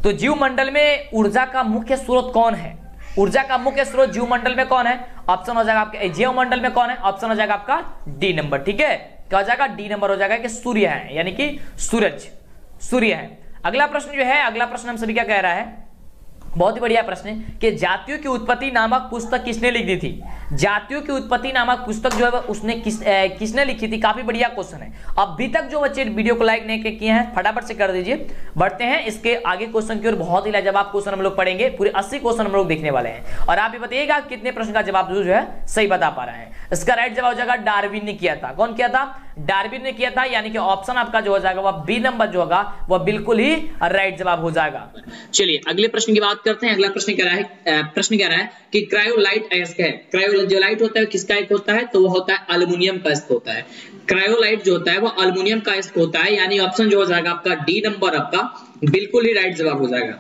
तो जीव मंडल में ऊर्जा का मुख्य स्रोत कौन है? ऊर्जा का मुख्य स्रोत जीव मंडल में कौन है? ऑप्शन हो जाएगा आपका जीव मंडल में कौन है? ऑप्शन हो जाएगा आपका डी नंबर। ठीक है, क्या हो जाएगा? डी नंबर हो जाएगा कि सूर्य है, यानी कि सूरज, सूर्य है। अगला प्रश्न जो है, अगला प्रश्न हम सभी क्या कह रहा है, बहुत ही बढ़िया प्रश्न है कि जातियों की उत्पत्ति नामक पुस्तक किसने लिख दी थी? जातियों की उत्पत्ति नामक पुस्तक जो है उसने किसने लिखी थी? काफी बढ़िया क्वेश्चन है। अभी तक जो बच्चे वीडियो को लाइक नहीं किए हैं फटाफट से कर दीजिए। बढ़ते हैं इसके आगे क्वेश्चन की ओर। बहुत ही लाजवाब क्वेश्चन हम लोग पढ़ेंगे, पूरे 80 क्वेश्चन हम लोग देखने वाले हैं, और आप भी बताइएगा कितने प्रश्न का जवाब जो है सही बता पा रहे हैं। इसका राइट जवाब हो जाएगा डार्विन ने किया था। कौन किया था? डार्विन ने किया था, यानी कि ऑप्शन आपका जो हो जाएगा वह बी नंबर जो होगा वह बिल्कुल ही राइट जवाब हो जाएगा। चलिए अगले प्रश्न की बात करते हैं। अगला प्रश्न कह रहा है कि क्रायोलाइट अयस्क है। क्रायोलाइट होता है किसका एक होता है? तो वो होता है एल्युमिनियम का अयस्क होता है। क्रायोलाइट जो होता है वो एल्युमिनियम का अयस्क होता है, यानी ऑप्शन जो हो जाएगा आपका डी नंबर आपका बिल्कुल ही राइट जवाब हो जाएगा।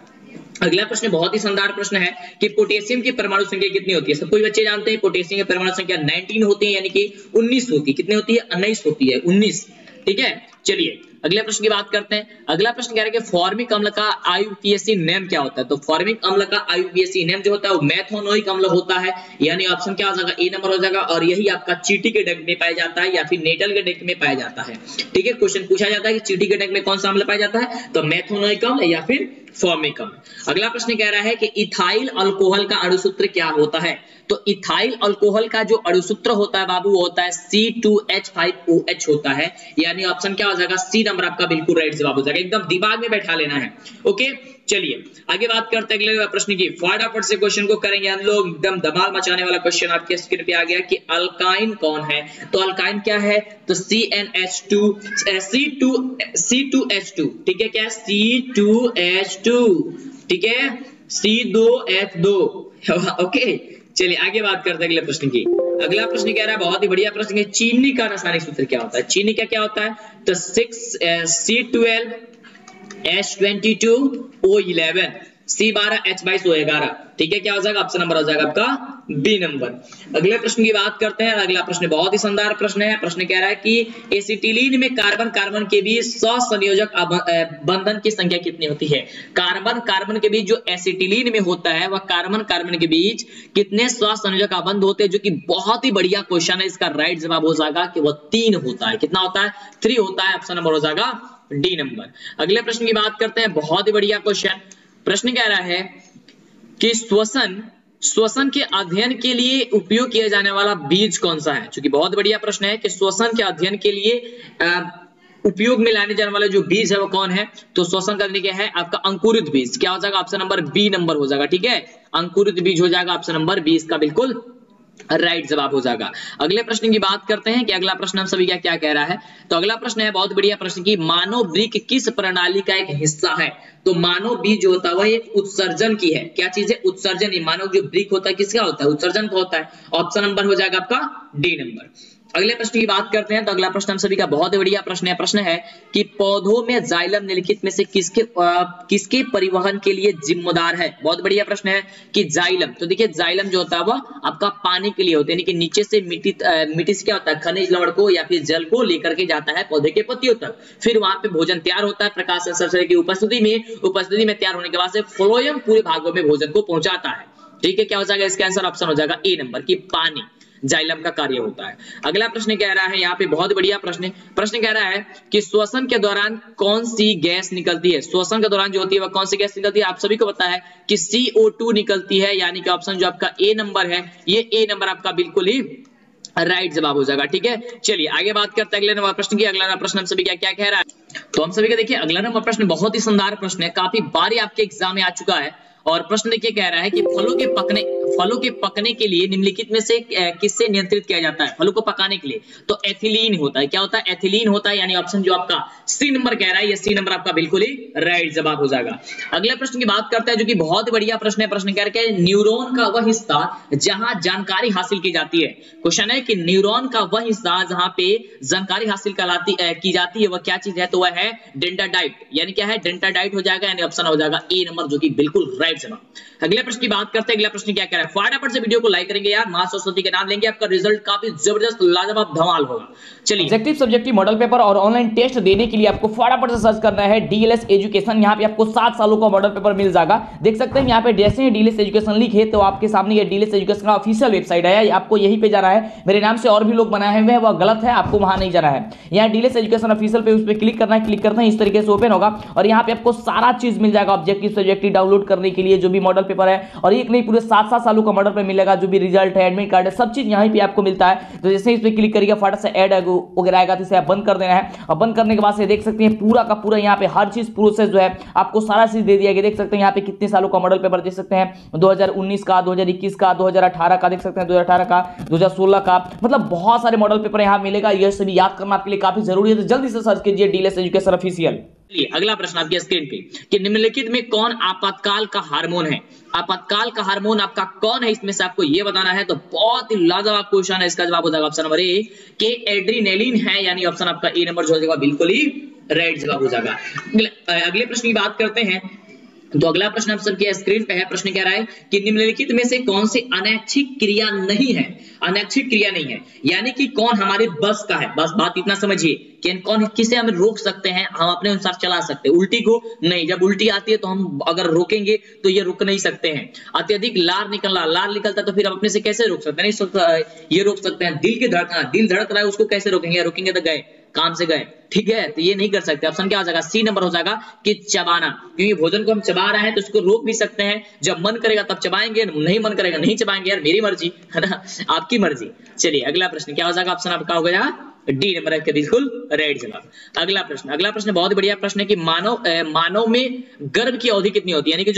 अगला प्रश्न बहुत ही शानदार प्रश्न है कि पोटेशियम की परमाणु संख्या कितनी होती है? सब कोई बच्चे जानते हैं पोटेशियम की परमाणु संख्या 19 होती है, यानी कि 19 होती है। कितनी होती है? 19 होती है, 19। ठीक है, चलिए अगले प्रश्न की बात करते हैं। अगला प्रश्न कह रहा है कि फॉर्मिक अम्ल का IUPAC नेम क्या होता है? तो फॉर्मिक अम्ल का IUPAC नेम जो होता है वो मैथोनोइक अम्ल होता है, यानी ऑप्शन क्या हो जाएगा? ए नंबर हो जाएगा। और यही आपका चींटी के डंक में पाया जाता है या फिर नेटल के डंक में पाया जाता है। ठीक है, क्वेश्चन पूछा जाता है कि चींटी के डंक में कौन सा अम्ल पाया जाता है? तो मैथोनोइक अम्ल या फिर फॉर्मिक अम्ल। अगला प्रश्न कह रहा है कि इथाइल अल्कोहल का अणुसूत्र क्या होता है? तो इथाइल अल्कोहल का जो अणुसूत्र होता है बाबू वो होता है C2H5OH होता है, यानी ऑप्शन क्या हो जाएगा? सी नंबर आपका बिल्कुल राइट जवाब हो जाएगा। एकदम दिमाग में बैठा लेना है। ओके, चलिए आगे बात करते हैं अगले प्रश्न की। फटाफट से क्वेश्चन को करेंगे हम लोग। एकदम धमाल मचाने वाला क्वेश्चन आपके स्क्रीन पे आ गया कि अल्काइन कौन है? तो अल्काइन क्या है? तो C2H2। ठीक है, क्या? C2H2। ठीक है, C2H2। ओके, चलिए आगे बात करते हैं अगले प्रश्न की। अगला प्रश्न कह रहा है बहुत ही बढ़िया प्रश्न है, चीनी का रासायनिक सूत्र क्या होता है? चीनी का क्या होता है? तो C12H22O11 C12H22O11। ठीक है, क्या हो जाएगा? ऑप्शन नंबर हो जाएगा आपका बी नंबर। अगले प्रश्न की बात करते हैं। अगला प्रश्न बहुत ही शानदार प्रश्न है। प्रश्न कह रहा है कि एसिटिलीन में कार्बन कार्बन के बीच सहसंयोजक बंधन की संख्या कितनी होती है? कार्बन कार्बन के बीच जो एसिटिलीन में होता है वह कार्बन कार्बन के बीच कितने सहसंयोजक बंध होते हैं? जो कि बहुत ही बढ़िया क्वेश्चन है। इसका राइट जवाब हो जाएगा कि वह 3 होता है। कितना होता है? 3 होता है। ऑप्शन नंबर हो जाएगा डी नंबर। अगले प्रश्न की बात करते हैं। बहुत ही बढ़िया क्वेश्चन। प्रश्न कह रहा है कि श्वसन के अध्ययन के लिए उपयोग किया जाने वाला बीज कौन सा है? क्योंकि बहुत बढ़िया प्रश्न है कि श्वसन के अध्ययन के लिए उपयोग में लाने जाने वाला जो बीज है वो कौन है? तो श्वसन करने के है आपका अंकुरित बीज। क्या हो जाएगा? ऑप्शन नंबर बी नंबर हो जाएगा। ठीक है, अंकुरित बीज हो जाएगा ऑप्शन नंबर 20 का बिल्कुल राइट जवाब हो जाएगा। अगले प्रश्न की बात करते हैं कि अगला प्रश्न हम सभी का क्या कह रहा है। तो अगला प्रश्न है बहुत बढ़िया प्रश्न की मानव वृक्क किस प्रणाली का एक हिस्सा है। तो मानव बीज जो होता है वह एक उत्सर्जन की है। क्या चीज है? उत्सर्जन ही। मानव जो वृक्क होता है किसका होता है? उत्सर्जन का होता है। ऑप्शन नंबर हो जाएगा आपका डी नंबर। अगले प्रश्न की बात करते हैं। तो अगला प्रश्न हम सभी का बहुत बढ़िया प्रश्न है। प्रश्न है कि पौधों में जाइलम निम्नलिखित में से किसके परिवहन के लिए जिम्मेदार है। बहुत बढ़िया प्रश्न है कि जाइलम। तो देखिए जाइलम जो होता है वह आपका पानी के लिए होता है, यानी कि नीचे से मिट्टी से क्या होता है? खनिज लवण को या फिर जल को लेकर के जाता है पौधे के पत्तियों तक। फिर वहां पे भोजन तैयार होता है प्रकाश संश्लेषण की उपस्थिति में तैयार होने के बाद से फ्लोएम पूरे भागों में भोजन को पहुंचाता है। ठीक है, क्या हो जाएगा इसका आंसर? ऑप्शन हो जाएगा ए नंबर की पानी जाइलम का कार्य होता है। अगला प्रश्न कह रहा है, यहाँ पे बहुत बढ़िया प्रश्न कह रहा है कि श्वसन के दौरान कौन सी गैस निकलती है। श्वसन के दौरान जो होती है वह कौन सी गैस निकलती है? आप सभी को पता है कि CO2 निकलती है, यानी कि ऑप्शन जो आपका ए नंबर है, ये ए नंबर आपका बिल्कुल ही राइट जवाब हो जाएगा। ठीक है, चलिए आगे बात करते हैं अगले नंबर प्रश्न की। अगला प्रश्न हम सभी क्या कह रहा है। तो हम सभी का देखिए अगला नंबर प्रश्न बहुत ही शानदार प्रश्न है, काफी बार आपके एग्जाम में आ चुका है। और प्रश्न देखिए कह रहा है कि फलों के पकने के लिए निम्नलिखित में से किससे नियंत्रित किया जाता है? फलों को पकाने के लिए तो एथिलीन होता है। क्या होता है? एथिलीन होता है, यानी ऑप्शन जो आपका सी नंबर कह रहा है, ये सी नंबर आपका बिल्कुल ही राइट जवाब हो जाएगा। अगले प्रश्न की बात करते हैं जो कि बहुत बढ़िया प्रश्न है। प्रश्न कह रहा है न्यूरॉन का वह हिस्सा जहां जानकारी हासिल की जाती है। क्वेश्चन है कि न्यूरॉन का वह हिस्सा जहां पे जानकारी हासिल की जाती है वह क्या चीज है? तो वह है डेंड्राइट, यानी क्या है? डेंड्राइट हो जाएगा, यानी ऑप्शन हो जाएगा ए नंबर जो कि बिल्कुल राइट जवाब। अगले प्रश्न की बात करते हैं। अगला प्रश्न क्या कह रहा है? फटाफट से वीडियो को लाइक करेंगे यार, मां सरस्वती के नाम लेंगे, आपका रिजल्ट काफी जबरदस्त लाजवाब धमाल होगा। चलिए ऑब्जेक्टिव सब्जेक्टिव मॉडल पेपर और ऑनलाइन टेस्ट देने के लिए आपको फटाफट से सर्च करना है डीएलएस एजुकेशन। यहाँ पे आपको 7 सालों का मॉडल पेपर मिल जाएगा। देख सकते हैं यहाँ पे जैसे ही डीएलएस एजुकेशन लिखे तो आपके सामने ये डीएलएस एजुकेशन का ऑफिशियल वेबसाइट है, आपको यहीं पे जाना है। मेरे नाम से और भी लोग बनाए हुए हैं, वह गलत है, आपको वहां नहीं जाना है। यहाँ डीएलएस एजुकेशन ऑफिशियल पे उस पर क्लिक करना है, क्लिक करना है इस तरीके से ओपन होगा और यहाँ पे आपको सारा चीज मिल जाएगा ऑब्जेक्टिव सब्जेक्टिव डाउनलोड करने के लिए, जो भी मॉडल पेपर है। और एक नहीं पूरे 7 सालों का मॉडल पे मिलेगा, जो भी रिजल्ट है एडमिट कार्ड है सब चीज यहीं पे आपको मिलता है। तो जैसे इस पे क्लिक करिएगा फटाफट से ऐड वगैरह आएगा तो इसे आप बंद कर देना है। और बंद करने के बाद से देख सकते हैं पूरा का पूरा यहाँ पे हर चीज प्रोसेस जो है आपको सारा चीज दे दिया गया। देख सकते हैं यहाँ पे कितने सालों का मॉडल पेपर देख सकते हैं, 2019 का, 2021 का, 2018 का, देख सकते हैं 2018 का, 2016 का, मतलब बहुत सारे मॉडल पेपर यहाँ मिलेगा। यह सभी याद करना आपके लिए काफी जरूरी है, तो जल्दी से सर्च कीजिए डीएलएस एजुकेशन ऑफिशियल। अगला प्रश्न आपकी स्क्रीन पे कि निम्नलिखित में कौन आपातकाल का हार्मोन है। आपातकाल का हार्मोन आपका कौन है, इसमें से आपको यह बताना है। तो बहुत ही लाजवाब क्वेश्चन है, इसका जवाब हो जाएगा ऑप्शन नंबर ए के एड्रीनेलिन है, यानी ऑप्शन आपका ए नंबर जो हो जाएगा बिल्कुल ही राइट जवाब हो जाएगा। अगले प्रश्न की बात करते हैं। तो अगला प्रश्न आप सबके स्क्रीन पे है। प्रश्न कह रहा है कि निम्नलिखित में से कौन सी अनैच्छिक क्रिया नहीं है। अनैच्छिक क्रिया नहीं है यानी कि कौन हमारे बस का है। बस बात इतना समझिए कि कौन किसे हम रोक सकते हैं, हम अपने अनुसार चला सकते हैं। उल्टी को नहीं, जब उल्टी आती है तो हम अगर रोकेंगे तो ये रुक नहीं सकते हैं। अत्यधिक लार निकलता तो फिर हम अपने से कैसे रोक सकते हैं? नहीं, ये रोक सकते हैं। दिल की धड़कना, दिल धड़क रहा है उसको कैसे रोकेंगे? रोकेंगे तो गए काम से गए। ठीक है, तो ये नहीं कर सकते। ऑप्शन क्या हो जाएगा? सी नंबर हो जाएगा कि चबाना, क्योंकि भोजन को हम चबा रहे हैं तो उसको रोक भी सकते हैं। जब मन करेगा तब चबाएंगे, नहीं मन करेगा नहीं चबाएंगे, यार मेरी मर्जी है ना, आपकी मर्जी। चलिए अगला प्रश्न क्या हो जाएगा? ऑप्शन आपका हो गया डी नंबर है बिल्कुल राइट जवाब। अगला प्रश्न बहुत बढ़िया प्रश्न है कि मानव में गर्भ की अवधि कितनी होती है, यानी कि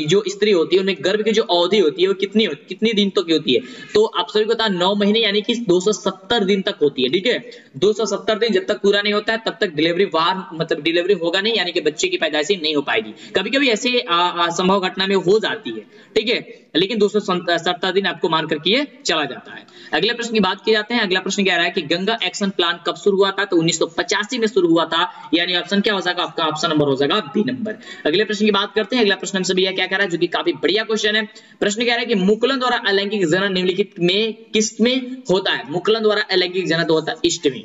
जो स्त्री होती है उनमें गर्भ की जो अवधि होती है वो कितनी दिन तक होती है। तो आप सभी को पता है 9 महीने यानी कि 270 दिन तक होती है। ठीक है, 270 दिन जब तक पूरा नहीं होता है तब तक डिलीवरी होगा नहीं, यानी कि बच्चे की पैदाइश नहीं हो पाएगी। कभी कभी ऐसे असंभव घटना में हो जाती है, ठीक है, लेकिन 270 दिन आपको मान करके ये चला जाता है। अगले प्रश्न की बात की जाते हैं। अगला प्रश्न कह रहा है कि गंगा एक्शन प्लान कब शुरू हुआ था? तो 1985 में शुरू हुआ था, यानी ऑप्शन क्या हो जाएगा? आपका ऑप्शन नंबर हो जाएगा बी नंबर। अगले प्रश्न की बात करते हैं। अगला प्रश्न हमसे भैया क्या कह रहा है, जो कि काफी बढ़िया क्वेश्चन है। प्रश्न कह रहा है कि मुकुलन द्वारा अलैंगिक जनन निम्नलिखित में किसमें होता है? मुकुलन द्वारा अलैंगिक जनन तो होता है इष्ट में।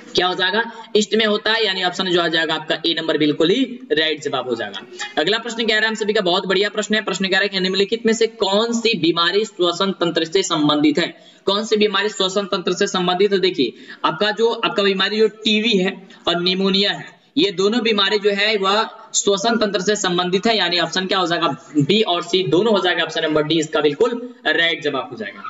क्या हो जाएगा? इष्ट में होता है, यानी ऑप्शन जो आ जाएगा आपका ए नंबर बिल्कुल ही राइट जवाब हो जाएगा। अगला प्रश्न कह रहा है हम सभी का बहुत बढ़िया प्रश्न है। प्रश्न कह रहा है कि निम्नलिखित में से कौन सी बीमारी श्वसन तंत्र से संबंधित है? कौन सी बीमारी श्वसन तंत्र से संबंधित है? देखिए आपका बीमारी जो टीवी है और निमोनिया है, ये दोनों बीमारी जो है वह श्वसन तंत्र से संबंधित है, यानी ऑप्शन क्या हो जाएगा? बी और सी दोनों हो जाएगा। ऑप्शन नंबर डी इसका बिल्कुल राइट जवाब हो जाएगा।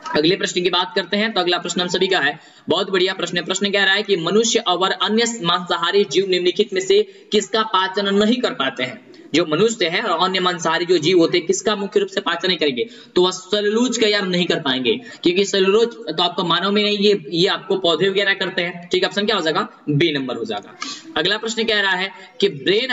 अगले प्रश्न की बात करते हैं। तो अगला प्रश्न हम सभी का है, बहुत बढ़िया प्रश्न है। प्रश्न कह रहा है कि मनुष्य और अन्य मांसाहारी जीव निम्नलिखित में से किसका पाचन नहीं कर पाते हैं? जो मनुष्य है और अन्य मांसाहारी जो जीव होते हैं किसका मुख्य रूप से पाचन नहीं करेंगे, तो वह सेलुलोज का यार नहीं कर पाएंगे, क्योंकि सेलुलोज तो आपका मानव में नहीं, ये आपको पौधे वगैरह करते हैं। ठीक है, ऑप्शन क्या हो जाएगा, बी नंबर हो जाएगा। अगला प्रश्न कह रहा है कि ब्रेन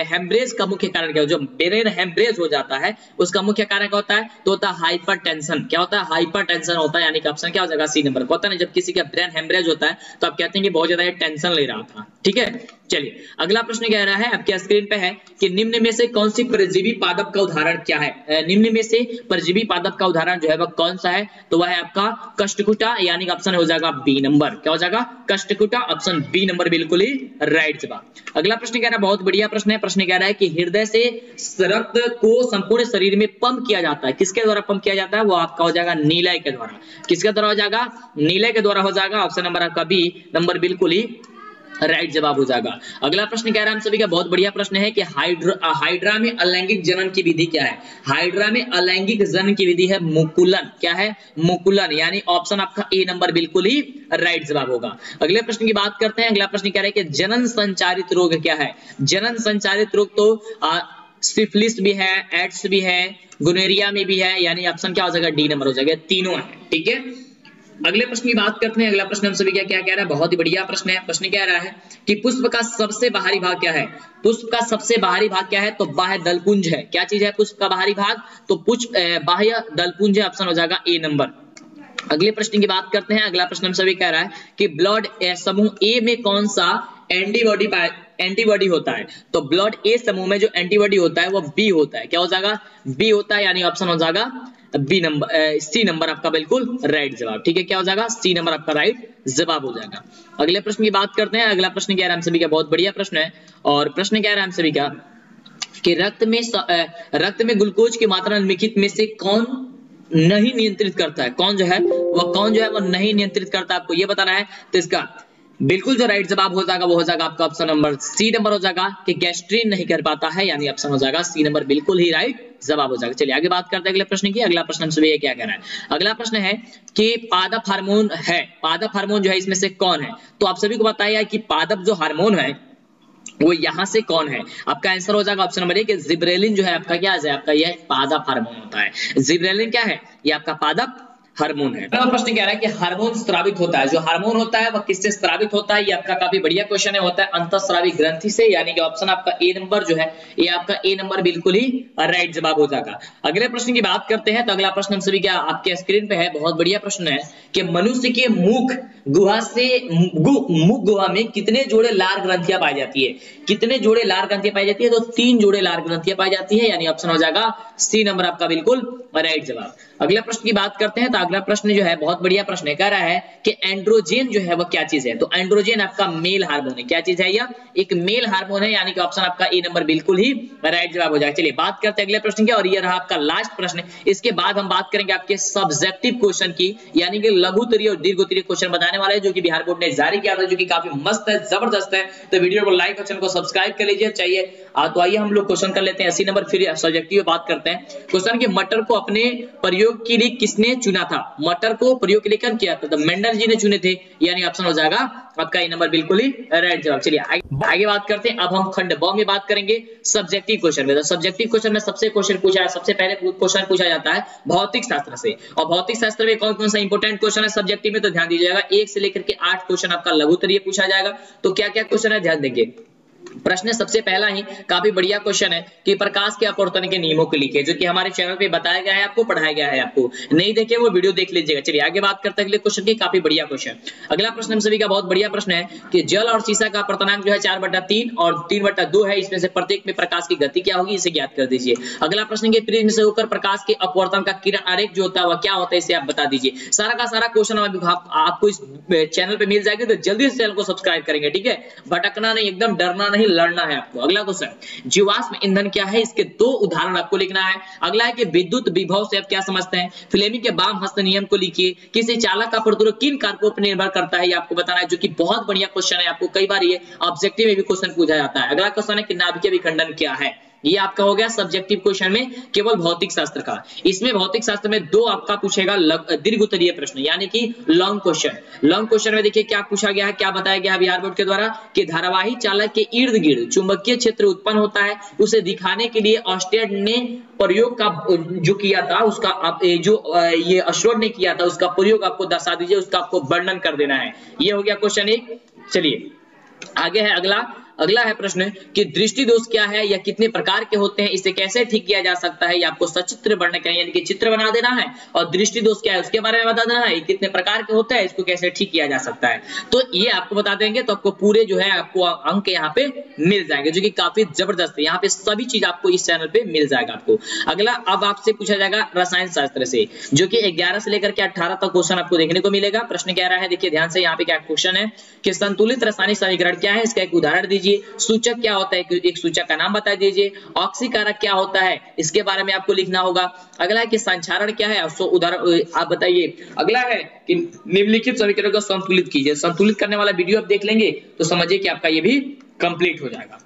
हेमरेज का मुख्य कारण क्या है, जो ब्रेन हेमरेज हो जाता है उसका मुख्य कारण क्या होता है, तो होता है हाइपरटेंशन। क्या होता है, हाइपरटेंशन होता है, यानी कि ऑप्शन क्या हो जाएगा, सी नंबर। होता है जब किसी का ब्रेन हेमरेज होता है तो आप कहते हैं कि बहुत ज्यादा टेंशन ले रहा था। ठीक है, चलिए अगला प्रश्न कह रहा है आपके स्क्रीन पे है कि निम्न में से कौन सी परजीवी पादप का उदाहरण क्या है, निम्न में से परजीवी पादप का उदाहरण जो है वह कौन सा है, तो वह है आपका कष्टकुटा, यानी कि ऑप्शन हो जाएगा बी नंबर। क्या हो जाएगा, कष्टकुटा, ऑप्शन बी नंबर बिल्कुल ही राइट जवाब। अगला प्रश्न कह रहा है, बहुत बढ़िया प्रश्न है, प्रश्न कह रहा है कि हृदय से रक्त को संपूर्ण शरीर में पंप किया जाता है, किसके द्वारा पंप किया जाता है, वो आपका हो जाएगा नीलय के द्वारा। किसके द्वारा हो जाएगा, नीलय के द्वारा हो जाएगा, ऑप्शन नंबर आपका बी नंबर बिल्कुल ही राइट जवाब हो जाएगा। अगला प्रश्न कह रहा है हम सभी का बहुत बढ़िया प्रश्न है कि हाइड्रा में अलैंगिक जनन की विधि क्या है, हाइड्रा में अलैंगिक जनन की विधि है मुकुलन। क्या है, मुकुलन, यानी ऑप्शन आपका ए नंबर बिल्कुल ही राइट जवाब होगा। अगले प्रश्न की बात करते हैं। अगला प्रश्न कह रहा है कि जनन संचारित रोग क्या है, जनन संचारित रोग तो सिफिलिस भी है, एड्स भी है, गोनोरिया में भी है, यानी ऑप्शन क्या हो जाएगा, डी नंबर हो जाएगा, तीनों है। ठीक है, अगले प्रश्न की बात करते हैं। अगला प्रश्न हम सभी क्या क्या कह रहा है, बहुत ही बढ़िया प्रश्न है। प्रश्न कह रहा है कि पुष्प का सबसे बाहरी भाग क्या है, पुष्प का सबसे बाहरी भाग क्या है, तो बाह्य दलपुंज है। क्या चीज है पुष्प का बाहरी भाग, तो पुष्प बाह्य दलपुंज है, ऑप्शन हो जाएगा ए नंबर। अगले प्रश्न की बात करते हैं। अगला प्रश्न हम सभी कह रहा है कि ब्लड समूह ए में कौन सा एंटीबॉडी होता है, तो ब्लड ए समूह में जो एंटीबॉडी होता है वो बी होता है। क्या हो जाएगा, बी होता है, यानी ऑप्शन हो जाएगा बी नंबर, सी नंबर आपका बिल्कुल राइट जवाब। ठीक है, क्या हो जाएगा, सी नंबर आपका राइट जवाब हो जाएगा। अगले प्रश्न की बात करते हैं। अगला प्रश्न कह रहा है हम सभी का बहुत बढ़िया प्रश्न है, और प्रश्न कह रहा है हम सभी का कि रक्त में ग्लूकोज की मात्रा निम्नलिखित में से कौन नहीं नियंत्रित करता है, कौन जो है वो नहीं नियंत्रित करता, आपको ये बताना है। तो इसका बिल्कुल जो राइट जवाब हो जाएगा वो हो जाएगा आपका ऑप्शन नंबर सी नंबर हो जाएगा कि गैस्ट्रीन नहीं कर पाता है, यानी ऑप्शन हो जाएगा सी नंबर बिल्कुल ही राइट जवाब हो जाएगा। चलिए आगे बात करते हैं अगले प्रश्न की। अगला प्रश्न हमसे ये क्या कह रहा है, अगला प्रश्न है कि पादप हार्मोन है, पादप हार्मोन जो है इसमें से कौन है, तो आप सभी को बताया कि पादप जो हार्मोन है वो यहां से कौन है, आपका आंसर हो जाएगा ऑप्शन नंबर ए कि जिब्रेलिन जो है आपका क्या है, आपका यह पादप हार्मोन होता है। जिब्रेलिन क्या है, ये आपका पादप हार्मोन है। प्रश्न कह रहा है कि हार्मोन स्रावित होता है, जो हार्मोन होता है वह किससे स्रावित होता है, ये आपका काफी बढ़िया क्वेश्चन है, होता है अंतःस्रावी ग्रंथि से, यानी कि ऑप्शन आपका ए नंबर जो है ये आपका ए नंबर बिल्कुल ही राइट जवाब हो जाएगा। अगले प्रश्न की बात करते हैं। तो अगला प्रश्न हम सभी क्या आपके स्क्रीन पे है, बहुत बढ़िया प्रश्न है कि मनुष्य के मुख गुहा में कितने जोड़े लार ग्रंथियां पाई जाती है, कितने जोड़े लार ग्रंथियां पाई जाती है, तो 3 जोड़े लार ग्रंथियां पाई जाती है, यानी ऑप्शन हो जाएगा सी नंबर आपका बिल्कुल राइट जवाब। अगला प्रश्न की बात करते हैं। तो अगला प्रश्न जो है बहुत बढ़िया प्रश्न है, कह रहा है कि एंड्रोजन जो है वो क्या चीज है, तो एंड्रोजन आपका मेल हार्मोन है। क्या चीज है, यह एक मेल हार्मोन है, यानी कि ऑप्शन आपका ए नंबर बिल्कुल ही राइट जवाब हो जाएगा। चलिए बात करते हैं अगले प्रश्न की, और ये रहा आपका लास्ट प्रश्न। इसके बाद हम बात करेंगे आपके सब्जेक्टिव क्वेश्चन की, यानी कि लघुत्तरीय और दीर्घोत्तरीय क्वेश्चन बताने वाले हैं, जो कि बिहार बोर्ड ने जारी किया था, जो कि काफी मस्त है, जबरदस्त है। तो वीडियो को लाइक और चैनल को सब्सक्राइब कर लीजिए। चाहिए तो आइए हम लोग क्वेश्चन कर लेते हैं 80 नंबर, फिर सब्जेक्टिव बात करते हैं। क्वेश्चन की मटर को अपने प्रयोग के लिए किसने चुना था, मटर को प्रयोग के लिए कौन किया था, तो मेंडल जी ने चुने थे, यानी ऑप्शन हो जाएगा आपका ए नंबर बिल्कुल ही राइट जवाब। चलिए आगे बात करते हैं। अब हम खंड ब में बात करेंगे सब्जेक्टिव क्वेश्चन में। तो सब्जेक्टिव क्वेश्चन में सबसे पहले क्वेश्चन पूछा जाता है भौतिक शास्त्र से, और भौतिक शास्त्र में कौन कौन सा इंपोर्टेंट क्वेश्चन है सब्जेक्टिव में, तो ध्यान दीजिएगा 1 से लेकर के 8 क्वेश्चन आपका लघुत्तरीय पूछा जाएगा। तो क्या क्या क्वेश्चन है ध्यान देंगे। प्रश्न सबसे पहला ही काफी बढ़िया क्वेश्चन है कि प्रकाश के अपवर्तन के नियमों को लिखिए, जो कि हमारे चैनल पे बताया गया है, आपको पढ़ाया गया है, आपको नहीं देखे वो वीडियो देख लीजिएगा। चलिए आगे बात करते हैं अगले क्वेश्चन की, काफी बढ़िया क्वेश्चन। अगला प्रश्न हम सभी का बहुत बढ़िया प्रश्न है कि जल और शीशा का अपवर्तनांक जो है 4/3 और 3/2 है, इसमें से प्रत्येक में प्रकाश की गति क्या होगी, इसे ज्ञात कर दीजिए। अगला प्रश्न के प्रिज्म से होकर प्रकाश के अपवर्तन का किरण आरेख जो होता है वह क्या होता है, इसे आप बता दीजिए। सारा का सारा क्वेश्चन आपको इस चैनल पे मिल जाएगा, तो जल्दी से चैनल को सब्सक्राइब करेंगे, ठीक है, भटकना नहीं, एकदम डरना नहीं, लड़ना है आपको। अगला क्वेश्चन जीवाश्म ईंधन क्या है, इसके 2 उदाहरण आपको लिखना है। अगला है कि विद्युत विभव से आप क्या समझते हैं। फ्लेमिंग के वाम हस्त नियम को लिखिए। किसी चालक का प्रतिरोध किन कारकों पर निर्भर करता है, ये आपको बताना है, जो कि बहुत बढ़िया क्वेश्चन है, आपको कई बार ये ऑब्जेक्टिव में भी क्वेश्चन पूछा जाता है। अगला क्वेश्चन है कि नाभिकीय विखंडन क्या है, ये आपका हो गया सब्जेक्टिव क्वेश्चन में केवल भौतिक शास्त्र का। इसमें भौतिक शास्त्र में 2 आपका पूछेगा दीर्घ उत्तरीय प्रश्न यानी कि लॉन्ग क्वेश्चन। लॉन्ग क्वेश्चन में देखिए क्या पूछा गया है, क्या बताया गया है बिहार बोर्ड के द्वारा कि धारावाही चालक के इर्द गिर्द चुंबकीय क्षेत्र उत्पन्न होता है, उसे दिखाने के लिए ऑस्टेड ने प्रयोग का जो किया था उसका आप जो ये ऑस्टेड ने किया था उसका प्रयोग आपको दर्शा दीजिए, उसका आपको वर्णन कर देना है। ये हो गया क्वेश्चन 1। चलिए आगे है अगला है प्रश्न कि दृष्टि दोष क्या है या कितने प्रकार के होते हैं, इसे कैसे ठीक किया जा सकता है, ये आपको सचित्र वर्णन करना यानी कि चित्र बना देना है, और दृष्टि दोष क्या है उसके बारे में बता देना है, कितने प्रकार के होते हैं, इसको कैसे ठीक किया जा सकता है। तो ये आपको बता देंगे तो आपको पूरे जो है आपको अंक यहाँ पे मिल जाएंगे, जो कि काफी जबरदस्त है। यहाँ पे सभी चीज आपको इस चैनल पे मिल जाएगा आपको। अगला अब आपसे पूछा जाएगा रसायन शास्त्र से, जो कि 11 से लेकर के 18 तक क्वेश्चन आपको देखने को मिलेगा। प्रश्न कह रहा है, देखिए ध्यान से यहाँ पे क्या क्वेश्चन है कि संतुलित रासायनिक समीकरण क्या है, इसका एक उदाहरण दीजिए। सूचक क्या होता है, एक सूचक का नाम बता दीजिए। ऑक्सीकारक क्या होता है, इसके बारे में आपको लिखना होगा। अगला है कि संचारण क्या है, उदाहरण आप बताइए। अगला है कि निम्नलिखित समीकरण को संतुलित कीजिए। संतुलित करने वाला वीडियो आप देख लेंगे तो समझिए कि आपका ये भी कंप्लीट हो जाएगा।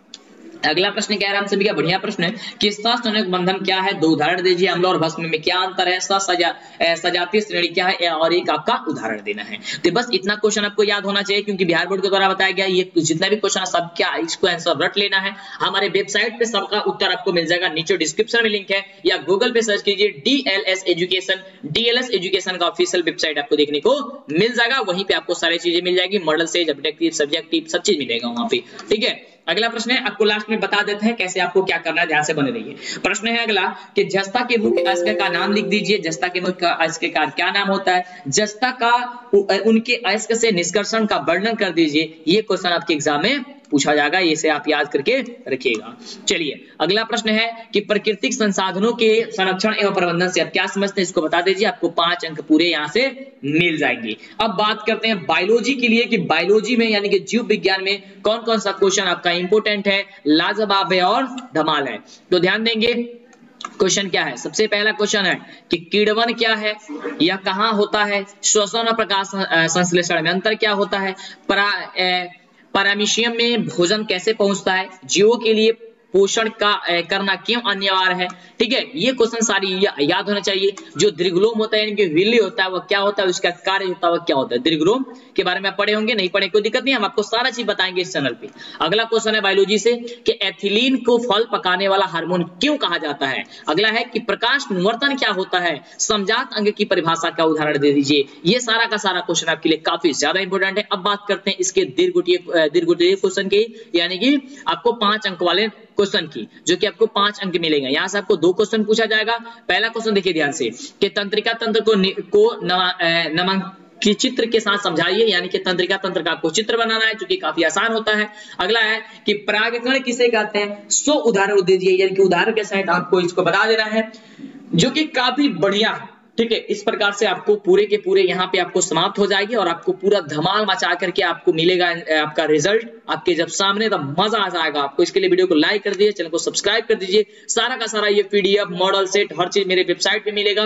अगला प्रश्न कह रहा है सभी का बढ़िया प्रश्न है कि सहसंयोजक बंधन क्या है, 2 उदाहरण दीजिए। अम्ल और भस्म में क्या अंतर है, सजातीय श्रेणी क्या है, और एक आपका उदाहरण देना है। तो बस इतना क्वेश्चन आपको याद होना चाहिए, क्योंकि बिहार बोर्ड के द्वारा बताया गया ये जितना भी क्वेश्चन है सब क्या इसको आंसर रट लेना है। हमारे वेबसाइट पे सबका उत्तर आपको मिल जाएगा, नीचे डिस्क्रिप्शन में लिंक है, या गूगल पे सर्च कीजिए डीएलएस एजुकेशन का ऑफिशियल वेबसाइट आपको देखने को मिल जाएगा। वहीं पे आपको सारी चीजें मिल जाएगी, मॉडल से ऑब्जेक्टिव सब्जेक्टिव सब चीज मिलेगा वहां पे, ठीक है। अगला प्रश्न है, आपको लास्ट में बता देते हैं कैसे आपको क्या करना है, ध्यान से बने रहिए। प्रश्न है अगला कि जस्ता के मुख्य अयस्क का नाम लिख दीजिए। जस्ता के मुख्य अयस्क का क्या नाम होता है, जस्ता का उनके अयस्क से निष्कर्षण का वर्णन कर दीजिए। ये क्वेश्चन आपके एग्जाम में पूछा जाएगा, इसे आप याद करके रखिएगा। चलिए अगला प्रश्न है कि प्राकृतिक संसाधनों के संरक्षण एवं प्रबंधन से आप क्या समझते हैं, इसको बता दीजिए। आपको 5 अंक पूरे यहाँ से मिल जाएंगे। अब बात करते हैं बायोलॉजी के लिए कि बायोलॉजी में यानी कि जीव विज्ञान में कौन कौन सा क्वेश्चन आपका इंपोर्टेंट है, लाजवाब है और धमाल है। तो ध्यान देंगे क्वेश्चन क्या है। सबसे पहला क्वेश्चन है कि किण्वन क्या है, यह कहाँ होता है, श्वसन और प्रकाश संश्लेषण में अंतर क्या होता है, पैरामीशियम में भोजन कैसे पहुंचता है, जीवों के लिए पोषण का करना क्यों अनिवार्य है, ठीक है। ये क्वेश्चन सारी याद होना चाहिए। जो दीर्घलोम होता है यानी कि विल्ली होता है वो क्या होता है, उसका कार्य होता है वो क्या होता है। दीर्घलोम के बारे में आप पढ़े होंगे, नहीं पढ़े कोई दिक्कत नहीं, हम आपको सारा चीज बताएंगे इस चैनल पे। अगला क्वेश्चन है बायोलॉजी से कि एथिलीन को फल पकाने वाला हार्मोन क्यों कहा जाता है। अगला है कि प्रकाश निवर्तन क्या होता है, समजात अंग की परिभाषा का उदाहरण दे दीजिए। ये सारा का सारा क्वेश्चन आपके लिए काफी ज्यादा इंपॉर्टेंट है। अब बात करते हैं इसके दीर्घ क्वेश्चन की, यानी कि आपको 5 अंक वाले क्वेश्चन की, जो कि आपको 5 अंक मिलेंगे। यहां से आपको 2 क्वेश्चन पूछा जाएगा। पहला क्वेश्चन देखिए ध्यान से कि तंत्रिका तंत्र को नमन की चित्र के साथ समझाइए, यानी कि तंत्रिका तंत्र का आपको चित्र बनाना है, जो कि काफी आसान होता है। अगला है कि परागकण किसे कहते हैं, 100 उदाहरण दीजिए, यानी कि उदाहरण के साथ आपको इसको बता देना है, जो कि काफी बढ़िया है, ठीक है। इस प्रकार से आपको पूरे के पूरे यहाँ पे आपको समाप्त हो जाएगी और आपको पूरा धमाल मचा करके आपको मिलेगा आपका रिजल्ट आपके जब सामने, तब मजा आ जाएगा आपको। इसके लिए वीडियो को लाइक कर दीजिए, चैनल को सब्सक्राइब कर दीजिए। सारा का सारा ये PDF मॉडल सेट हर चीज मेरे वेबसाइट पे मिलेगा।